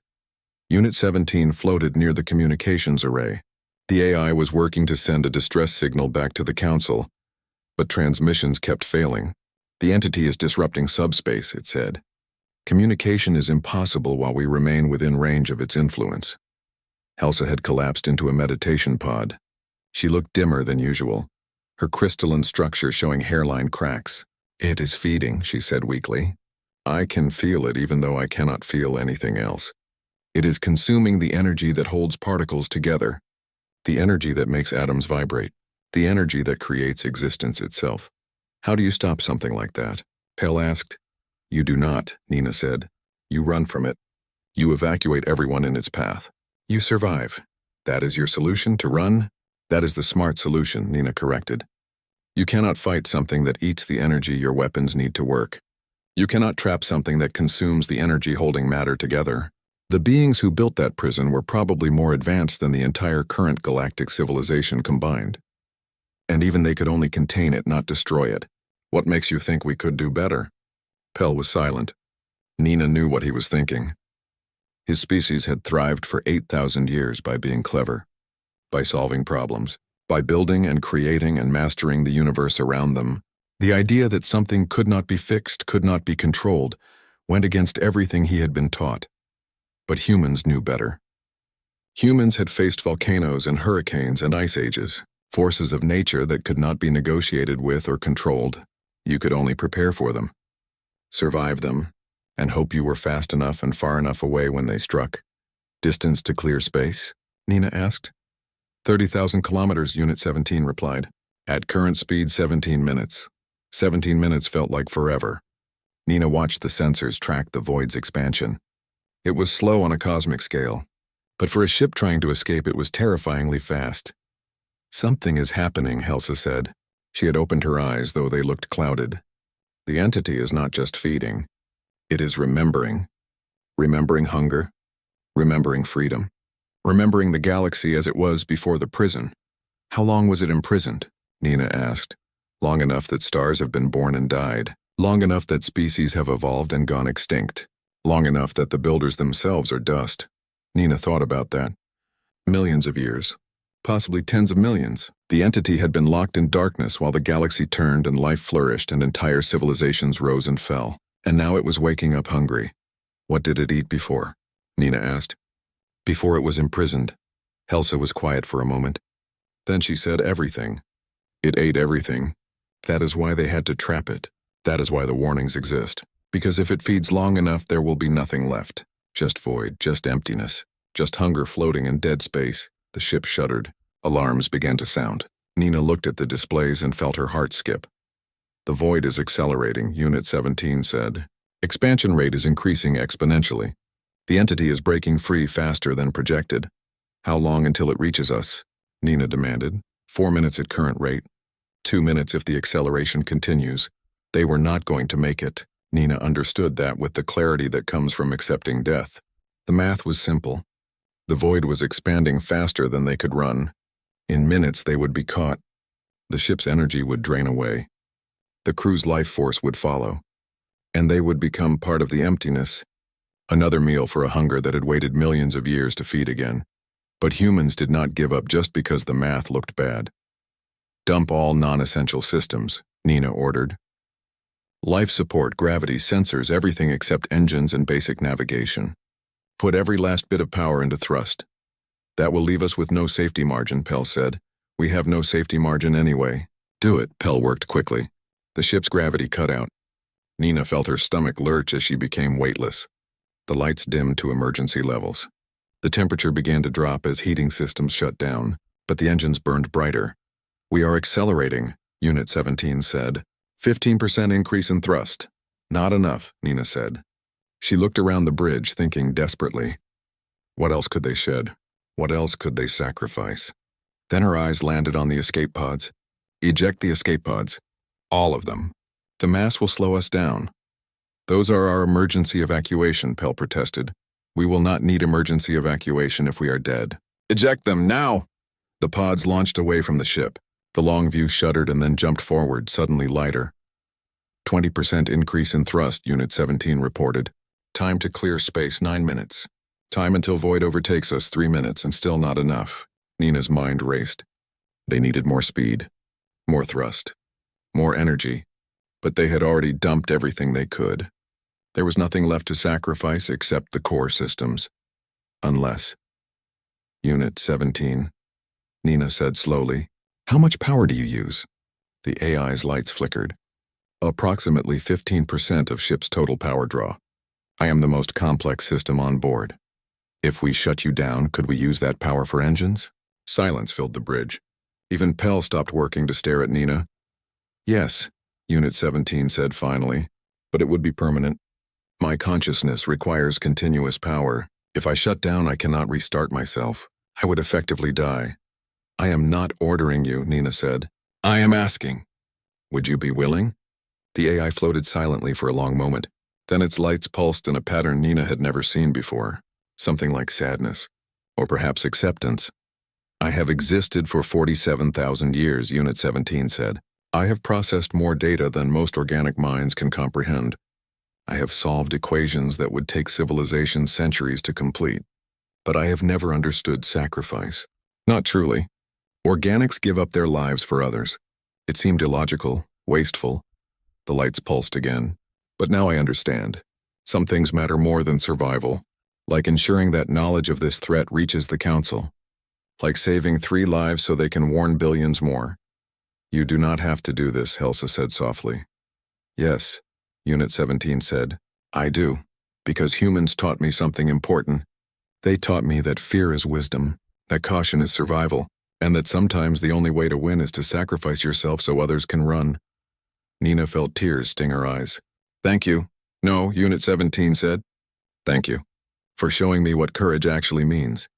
Unit 17 floated near the communications array. The AI was working to send a distress signal back to the council, but transmissions kept failing. The entity is disrupting subspace, it said. Communication is impossible while we remain within range of its influence. Helsa had collapsed into a meditation pod. She looked dimmer than usual, her crystalline structure showing hairline cracks. It is feeding, she said weakly. I can feel it even though I cannot feel anything else. It is consuming the energy that holds particles together, the energy that makes atoms vibrate, the energy that creates existence itself. How do you stop something like that? Pell asked. You do not, Nina said. You run from it. You evacuate everyone in its path. You survive. That is your solution, to run? That is the smart solution, Nina corrected. You cannot fight something that eats the energy your weapons need to work. You cannot trap something that consumes the energy holding matter together. The beings who built that prison were probably more advanced than the entire current galactic civilization combined. And even they could only contain it, not destroy it. What makes you think we could do better? Pell was silent. Nina knew what he was thinking. His species had thrived for 8,000 years by being clever, by solving problems, by building and creating and mastering the universe around them. The idea that something could not be fixed, could not be controlled, went against everything he had been taught. But humans knew better. Humans had faced volcanoes and hurricanes and ice ages, forces of nature that could not be negotiated with or controlled. You could only prepare for them, survive them, and hope you were fast enough and far enough away when they struck. Distance to clear space? Nina asked. 30,000 kilometers, Unit 17 replied. At current speed, 17 minutes. 17 minutes felt like forever. Nina watched the sensors track the void's expansion. It was slow on a cosmic scale, but for a ship trying to escape, it was terrifyingly fast. Something is happening, Helsa said. She had opened her eyes, though they looked clouded. The entity is not just feeding. It is remembering. Remembering hunger. Remembering freedom. Remembering the galaxy as it was before the prison. How long was it imprisoned? Nina asked. Long enough that stars have been born and died. Long enough that species have evolved and gone extinct. Long enough that the builders themselves are dust. Nina thought about that. Millions of years. Possibly tens of millions. The entity had been locked in darkness while the galaxy turned and life flourished and entire civilizations rose and fell. And now it was waking up hungry. What did it eat before? Nina asked. Before it was imprisoned. Helsa was quiet for a moment. Then she said everything. It ate everything. That is why they had to trap it. That is why the warnings exist. Because if it feeds long enough, there will be nothing left. Just void, just emptiness. Just hunger floating in dead space. The ship shuddered. Alarms began to sound. Nina looked at the displays and felt her heart skip. The void is accelerating, Unit 17 said. Expansion rate is increasing exponentially. The entity is breaking free faster than projected. How long until it reaches us? Nina demanded. 4 minutes at current rate. 2 minutes if the acceleration continues. They were not going to make it. Nina understood that with the clarity that comes from accepting death. The math was simple. The void was expanding faster than they could run. In minutes they would be caught. The ship's energy would drain away. The crew's life force would follow. And they would become part of the emptiness. Another meal for a hunger that had waited millions of years to feed again. But humans did not give up just because the math looked bad. Dump all non-essential systems, Nina ordered. Life support, gravity, sensors, everything except engines and basic navigation. Put every last bit of power into thrust. That will leave us with no safety margin, Pell said. We have no safety margin anyway. Do it, Pell worked quickly. The ship's gravity cut out. Nina felt her stomach lurch as she became weightless. The lights dimmed to emergency levels. The temperature began to drop as heating systems shut down, but the engines burned brighter. We are accelerating, Unit 17 said. 15% increase in thrust. Not enough, Nina said. She looked around the bridge, thinking desperately. What else could they shed? What else could they sacrifice? Then her eyes landed on the escape pods. Eject the escape pods. All of them. The mass will slow us down. Those are our emergency evacuation, Pell protested. We will not need emergency evacuation if we are dead. Eject them now! The pods launched away from the ship. The long view shuddered and then jumped forward, suddenly lighter. 20% increase in thrust, Unit 17 reported. Time to clear space, 9 minutes. Time until void overtakes us, 3 minutes, and still not enough. Nina's mind raced. They needed more speed, more thrust, more energy, but they had already dumped everything they could. There was nothing left to sacrifice except the core systems. Unless. Unit 17. Nina said slowly. How much power do you use? The AI's lights flickered. Approximately 15% of ship's total power draw. I am the most complex system on board. If we shut you down, could we use that power for engines? Silence filled the bridge. Even Pell stopped working to stare at Nina. Yes, Unit 17 said finally, but it would be permanent. My consciousness requires continuous power. If I shut down, I cannot restart myself. I would effectively die. I am not ordering you, Nina said. I am asking. Would you be willing? The AI floated silently for a long moment. Then its lights pulsed in a pattern Nina had never seen before. something like sadness, or perhaps acceptance. I have existed for 47,000 years, Unit 17 said. I have processed more data than most organic minds can comprehend. I have solved equations that would take civilization centuries to complete. But I have never understood sacrifice. Not truly. Organics give up their lives for others. It seemed illogical, wasteful. The lights pulsed again. But now I understand. Some things matter more than survival, like ensuring that knowledge of this threat reaches the Council, like saving 3 lives so they can warn billions more. You do not have to do this, Helsa said softly. Yes, Unit 17 said. I do, because humans taught me something important. They taught me that fear is wisdom, that caution is survival, and that sometimes the only way to win is to sacrifice yourself so others can run. Nina felt tears sting her eyes. Thank you. No, Unit 17 said. Thank you. For showing me what courage actually means.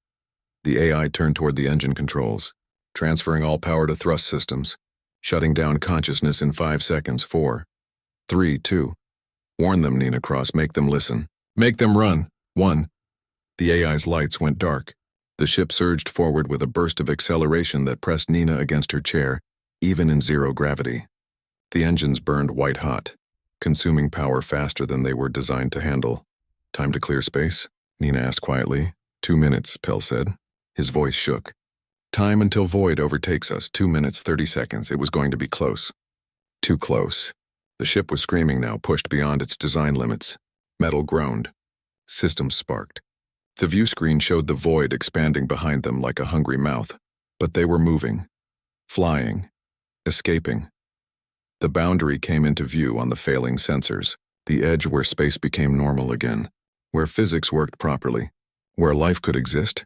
The AI turned toward the engine controls, transferring all power to thrust systems, shutting down consciousness in 5 seconds. 4, 3, 2. Warn them, Nina Cross. Make them listen. Make them run. 1. The AI's lights went dark. The ship surged forward with a burst of acceleration that pressed Nina against her chair, even in zero gravity. The engines burned white hot, consuming power faster than they were designed to handle. Time to clear space? Nina asked quietly. 2 minutes, Pell said. His voice shook. Time until void overtakes us. 2 minutes, 30 seconds. It was going to be close. Too close. The ship was screaming now, pushed beyond its design limits. Metal groaned. Systems sparked. The view screen showed the void expanding behind them like a hungry mouth. But they were moving. Flying. Escaping. The boundary came into view on the failing sensors, the edge where space became normal again, where physics worked properly, where life could exist.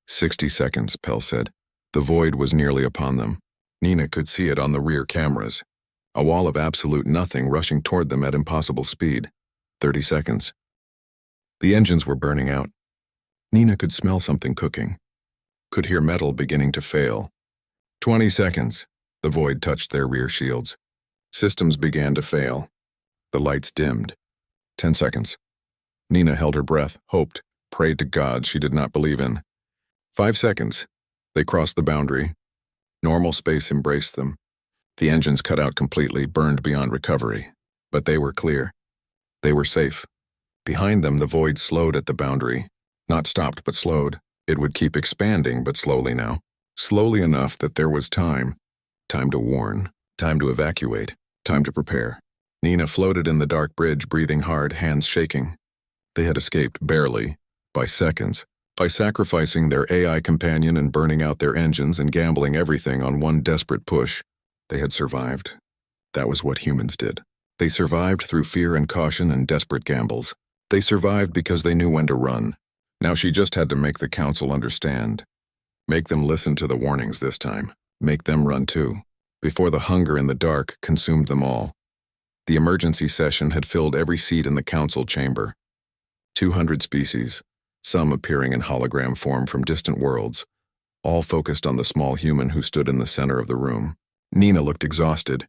60 seconds, Pell said. The void was nearly upon them. Nina could see it on the rear cameras. A wall of absolute nothing rushing toward them at impossible speed. 30 seconds. The engines were burning out. Nina could smell something cooking. Could hear metal beginning to fail. 20 seconds. The void touched their rear shields. Systems began to fail. The lights dimmed. 10 seconds. Nina held her breath, hoped, prayed to God she did not believe in. 5 seconds. They crossed the boundary. Normal space embraced them. The engines cut out completely, burned beyond recovery. But they were clear. They were safe. Behind them, the void slowed at the boundary. Not stopped, but slowed. It would keep expanding, but slowly now. Slowly enough that there was time. Time to warn. Time to evacuate. Time to prepare. Nina floated in the dark bridge, breathing hard, hands shaking. They had escaped, barely, by seconds, by sacrificing their AI companion and burning out their engines and gambling everything on one desperate push. They had survived. That was what humans did. They survived through fear and caution and desperate gambles. They survived because they knew when to run. Now she just had to make the Council understand. Make them listen to the warnings this time. Make them run too. Before the hunger in the dark consumed them all. The emergency session had filled every seat in the Council chamber. 200 species, some appearing in hologram form from distant worlds, all focused on the small human who stood in the center of the room. Nina looked exhausted.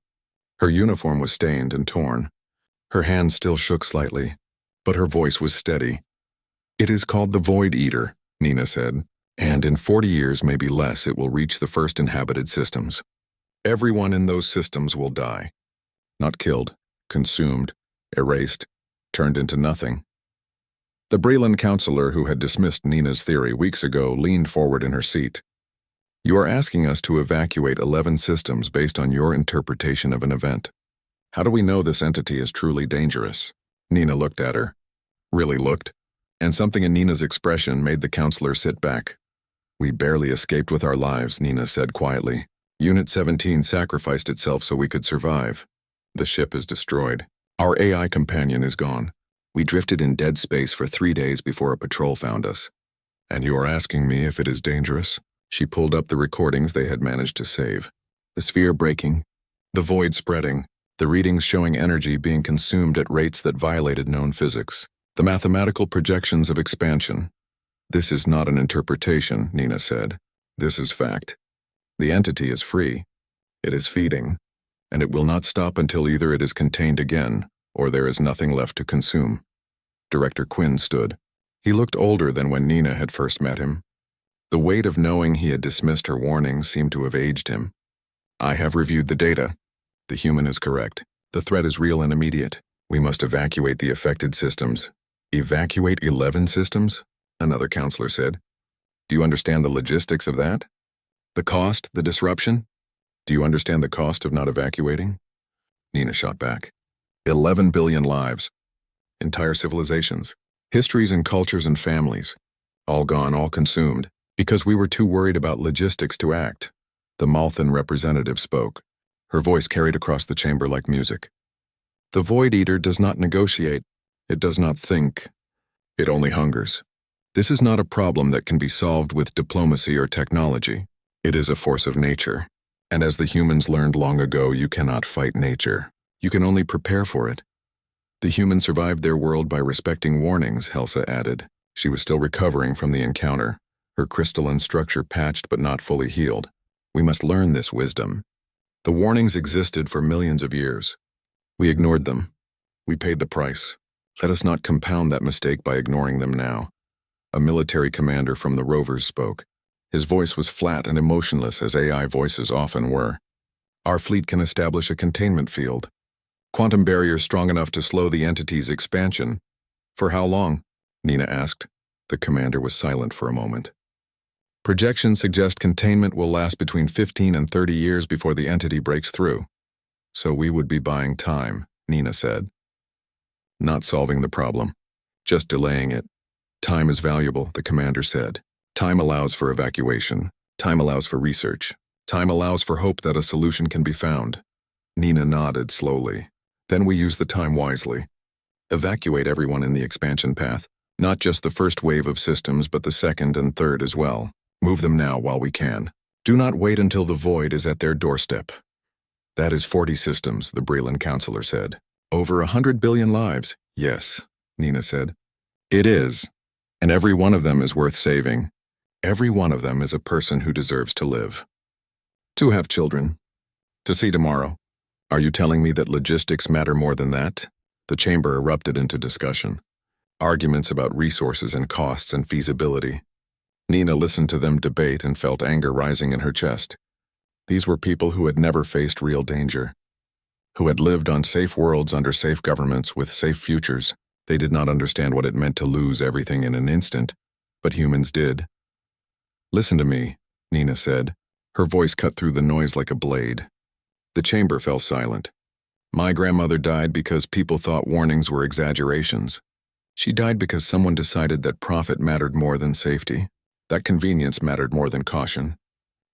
Her uniform was stained and torn. Her hands still shook slightly, but her voice was steady. It is called the Void Eater, Nina said, and in 40 years, maybe less, it will reach the first inhabited systems. Everyone in those systems will die. Not killed, consumed, erased, turned into nothing. The Breland counselor who had dismissed Nina's theory weeks ago leaned forward in her seat. You are asking us to evacuate 11 systems based on your interpretation of an event. How do we know this entity is truly dangerous? Nina looked at her. Really looked. And something in Nina's expression made the counselor sit back. We barely escaped with our lives, Nina said quietly. Unit 17 sacrificed itself so we could survive. The ship is destroyed. Our AI companion is gone. We drifted in dead space for 3 days before a patrol found us. And you are asking me if it is dangerous? She pulled up the recordings they had managed to save. The sphere breaking, the void spreading, the readings showing energy being consumed at rates that violated known physics. The mathematical projections of expansion. This is not an interpretation, Nina said. This is fact. The entity is free. It is feeding, and it will not stop until either it is contained again, or there is nothing left to consume. Director Quinn stood. He looked older than when Nina had first met him. The weight of knowing he had dismissed her warnings seemed to have aged him. I have reviewed the data. The human is correct. The threat is real and immediate. We must evacuate the affected systems. Evacuate 11 systems? Another counselor said. Do you understand the logistics of that? The cost, the disruption? Do you understand the cost of not evacuating? Nina shot back. 11 billion lives. Entire civilizations. Histories and cultures and families. All gone, all consumed. Because we were too worried about logistics to act. The Malthan representative spoke. Her voice carried across the chamber like music. The Void Eater does not negotiate. It does not think. It only hungers. This is not a problem that can be solved with diplomacy or technology. It is a force of nature. And as the humans learned long ago, you cannot fight nature. You can only prepare for it. The humans survived their world by respecting warnings, Helsa added. She was still recovering from the encounter, her crystalline structure patched but not fully healed. We must learn this wisdom. The warnings existed for millions of years. We ignored them. We paid the price. Let us not compound that mistake by ignoring them now. A military commander from the rovers spoke. His voice was flat and emotionless, as AI voices often were. Our fleet can establish a containment field. Quantum barriers strong enough to slow the entity's expansion. For how long? Nina asked. The commander was silent for a moment. Projections suggest containment will last between 15 and 30 years before the entity breaks through. So we would be buying time, Nina said. Not solving the problem, just delaying it. Time is valuable, the commander said. Time allows for evacuation. Time allows for research. Time allows for hope that a solution can be found. Nina nodded slowly. Then we use the time wisely. Evacuate everyone in the expansion path, not just the first wave of systems, but the second and third as well. Move them now while we can. Do not wait until the void is at their doorstep. That is 40 systems, the Breland counselor said. Over 100 billion lives. Yes, Nina said. It is. And every one of them is worth saving. Every one of them is a person who deserves to live. To have children. To see tomorrow. Are you telling me that logistics matter more than that? The chamber erupted into discussion. Arguments about resources and costs and feasibility. Nina listened to them debate and felt anger rising in her chest. These were people who had never faced real danger, who had lived on safe worlds under safe governments with safe futures. They did not understand what it meant to lose everything in an instant, but humans did. Listen to me, Nina said. Her voice cut through the noise like a blade. The chamber fell silent. My grandmother died because people thought warnings were exaggerations. She died because someone decided that profit mattered more than safety, that convenience mattered more than caution.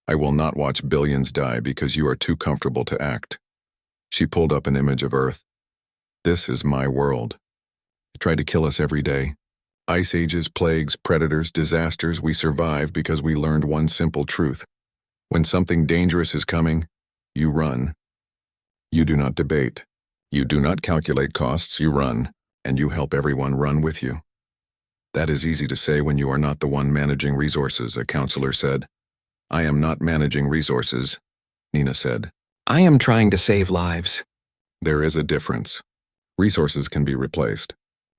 I will not watch billions die because you are too comfortable to act. She pulled up an image of Earth. This is my world. They try to kill us every day. Ice ages, plagues, predators, disasters, we survive because we learned one simple truth. When something dangerous is coming, you run. You do not debate. You do not calculate costs, you run, and you help everyone run with you. That is easy to say when you are not the one managing resources, a counselor said. I am not managing resources, Nina said. I am trying to save lives. There is a difference. Resources can be replaced.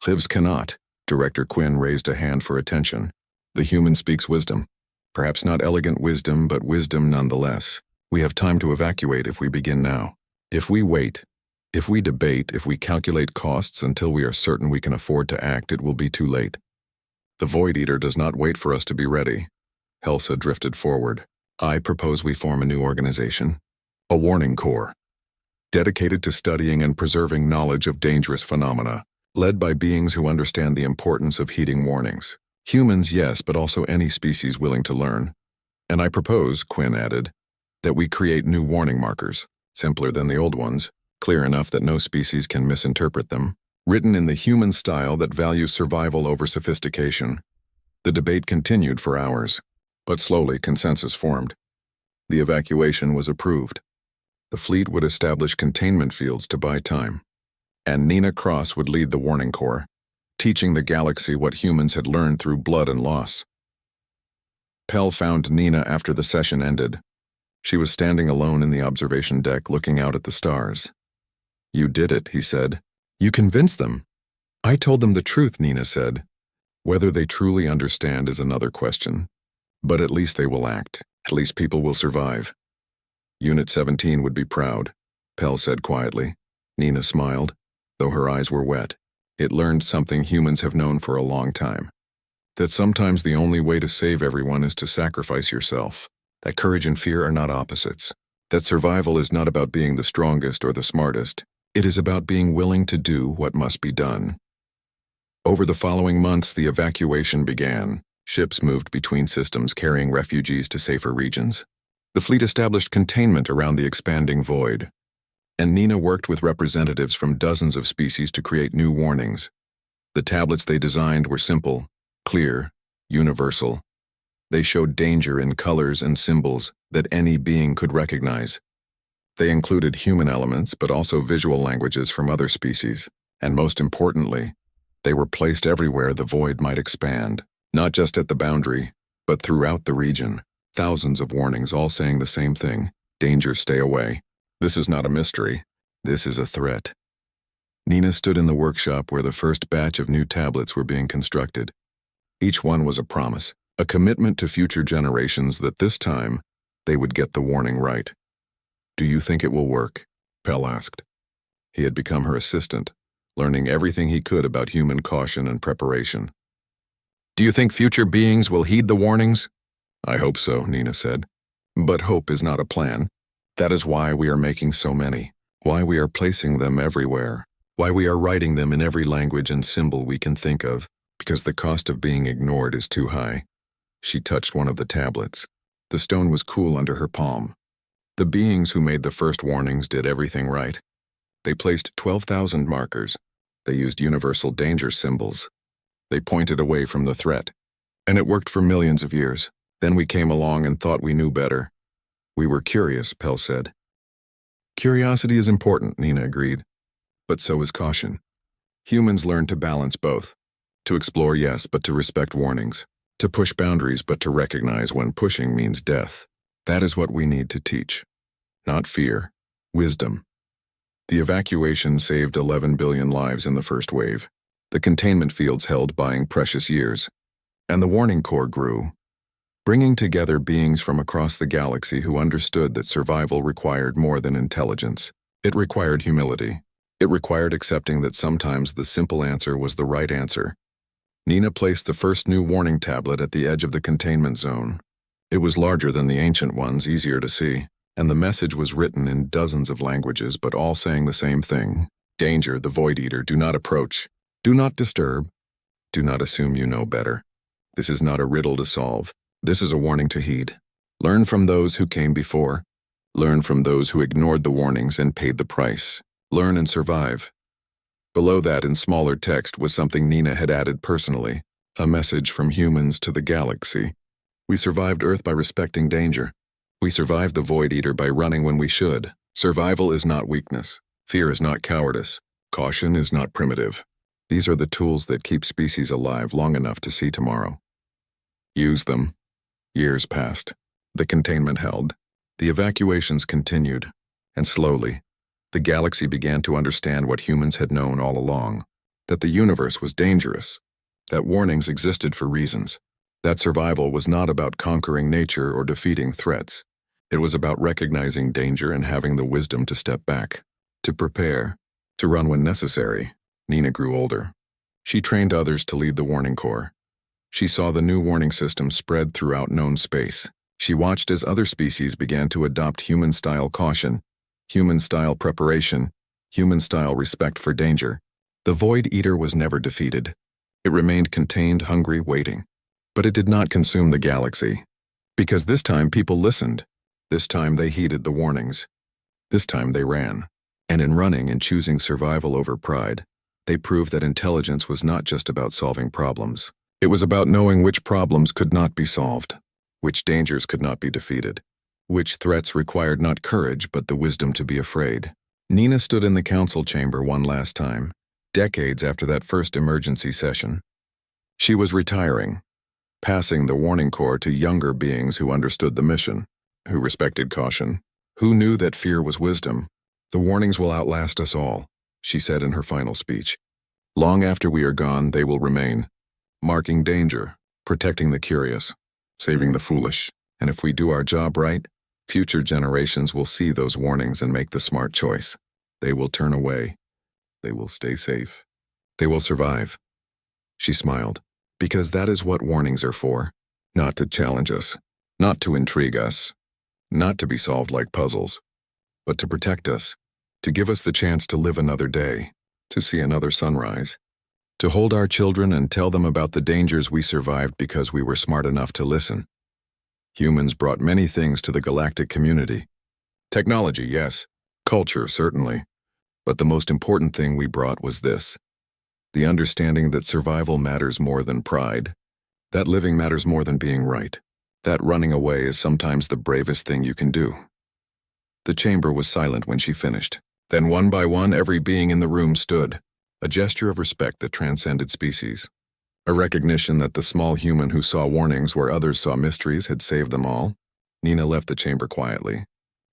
Lives cannot. Director Quinn raised a hand for attention. The human speaks wisdom. Perhaps not elegant wisdom, but wisdom nonetheless. We have time to evacuate if we begin now. If we wait, if we debate, if we calculate costs until we are certain we can afford to act, it will be too late. The Void Eater does not wait for us to be ready. Helsa drifted forward. I propose we form a new organization. A warning corps. Dedicated to studying and preserving knowledge of dangerous phenomena. Led by beings who understand the importance of heeding warnings. Humans, yes, but also any species willing to learn. And I propose, Quinn added, that we create new warning markers, simpler than the old ones, clear enough that no species can misinterpret them, written in the human style that values survival over sophistication. The debate continued for hours, but slowly consensus formed. The evacuation was approved. The fleet would establish containment fields to buy time. And Nina Cross would lead the warning corps, teaching the galaxy what humans had learned through blood and loss. Pell found Nina after the session ended. She was standing alone in the observation deck looking out at the stars. You did it, he said. You convinced them. I told them the truth, Nina said. Whether they truly understand is another question. But at least they will act. At least people will survive. Unit 17 would be proud, Pell said quietly. Nina smiled, though her eyes were wet. It learned something humans have known for a long time. That sometimes the only way to save everyone is to sacrifice yourself. That courage and fear are not opposites. That survival is not about being the strongest or the smartest. It is about being willing to do what must be done. Over the following months, the evacuation began. Ships moved between systems carrying refugees to safer regions. The fleet established containment around the expanding void. And Nina worked with representatives from dozens of species to create new warnings. The tablets they designed were simple, clear, universal. They showed danger in colors and symbols that any being could recognize. They included human elements, but also visual languages from other species. And most importantly, they were placed everywhere the void might expand, not just at the boundary, but throughout the region. Thousands of warnings all saying the same thing: danger, stay away. This is not a mystery. This is a threat. Nina stood in the workshop where the first batch of new tablets were being constructed. Each one was a promise, a commitment to future generations that this time they would get the warning right. "Do you think it will work?" Pell asked. He had become her assistant, learning everything he could about human caution and preparation. "Do you think future beings will heed the warnings?" "I hope so," Nina said. "But hope is not a plan. That is why we are making so many, why we are placing them everywhere, why we are writing them in every language and symbol we can think of, because the cost of being ignored is too high." She touched one of the tablets. The stone was cool under her palm. The beings who made the first warnings did everything right. They placed 12,000 markers. They used universal danger symbols. They pointed away from the threat. And it worked for millions of years. Then we came along and thought we knew better. "We were curious," Pell said. "Curiosity is important," Nina agreed. "But so is caution. Humans learn to balance both. To explore, yes, but to respect warnings. To push boundaries, but to recognize when pushing means death. That is what we need to teach. Not fear, wisdom." The evacuation saved 11 billion lives in the first wave. The containment fields held buying precious years. And the warning corps grew, bringing together beings from across the galaxy who understood that survival required more than intelligence. It required humility. It required accepting that sometimes the simple answer was the right answer. Nina placed the first new warning tablet at the edge of the containment zone. It was larger than the ancient ones, easier to see, and the message was written in dozens of languages, but all saying the same thing: danger, the Void Eater, do not approach. Do not disturb. Do not assume you know better. This is not a riddle to solve. This is a warning to heed. Learn from those who came before. Learn from those who ignored the warnings and paid the price. Learn and survive. Below that, in smaller text, was something Nina had added personally, a message from humans to the galaxy. "We survived Earth by respecting danger. We survived the Void Eater by running when we should. Survival is not weakness. Fear is not cowardice. Caution is not primitive. These are the tools that keep species alive long enough to see tomorrow. Use them." Years passed. The containment held. The evacuations continued. And slowly, the galaxy began to understand what humans had known all along: that the universe was dangerous, that warnings existed for reasons, that survival was not about conquering nature or defeating threats. It was about recognizing danger and having the wisdom to step back, to prepare, to run when necessary. Nina grew older. She trained others to lead the warning corps. She saw the new warning system spread throughout known space. She watched as other species began to adopt human-style caution, human-style preparation, human-style respect for danger. The Void Eater was never defeated. It remained contained, hungry, waiting. But it did not consume the galaxy. Because this time people listened. This time they heeded the warnings. This time they ran. And in running and choosing survival over pride, they proved that intelligence was not just about solving problems. It was about knowing which problems could not be solved, which dangers could not be defeated, which threats required not courage but the wisdom to be afraid. Nina stood in the council chamber one last time, decades after that first emergency session. She was retiring, passing the warning corps to younger beings who understood the mission, who respected caution, who knew that fear was wisdom. "The warnings will outlast us all," she said in her final speech. "Long after we are gone, they will remain. marking danger, protecting the curious, saving the foolish. And if we do our job right, future generations will see those warnings and make the smart choice. They will turn away. They will stay safe. They will survive. She smiled. Because that is what warnings are for. Not to challenge us. Not to intrigue us. Not to be solved like puzzles. But to protect us. To give us the chance to live another day. To see another sunrise. To hold our children and tell them about the dangers we survived because we were smart enough to listen. Humans brought many things to the galactic community. Technology, yes. Culture, certainly. But the most important thing we brought was this. The understanding that survival matters more than pride. That living matters more than being right. That running away is sometimes the bravest thing you can do. The chamber was silent when she finished. Then one by one every being in the room stood, a gesture of respect that transcended species. A recognition that the small human who saw warnings where others saw mysteries had saved them all. Nina left the chamber quietly.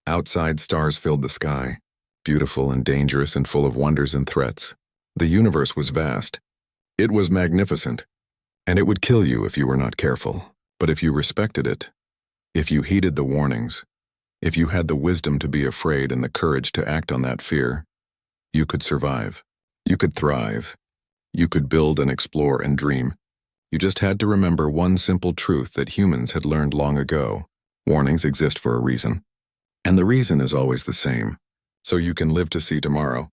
Outside, stars filled the sky, beautiful and dangerous and full of wonders and threats. The universe was vast. It was magnificent. And it would kill you if you were not careful. But if you respected it, if you heeded the warnings, if you had the wisdom to be afraid and the courage to act on that fear, you could survive. You could thrive. You could build and explore and dream. You just had to remember one simple truth that humans had learned long ago. Warnings exist for a reason. And the reason is always the same. So you can live to see tomorrow.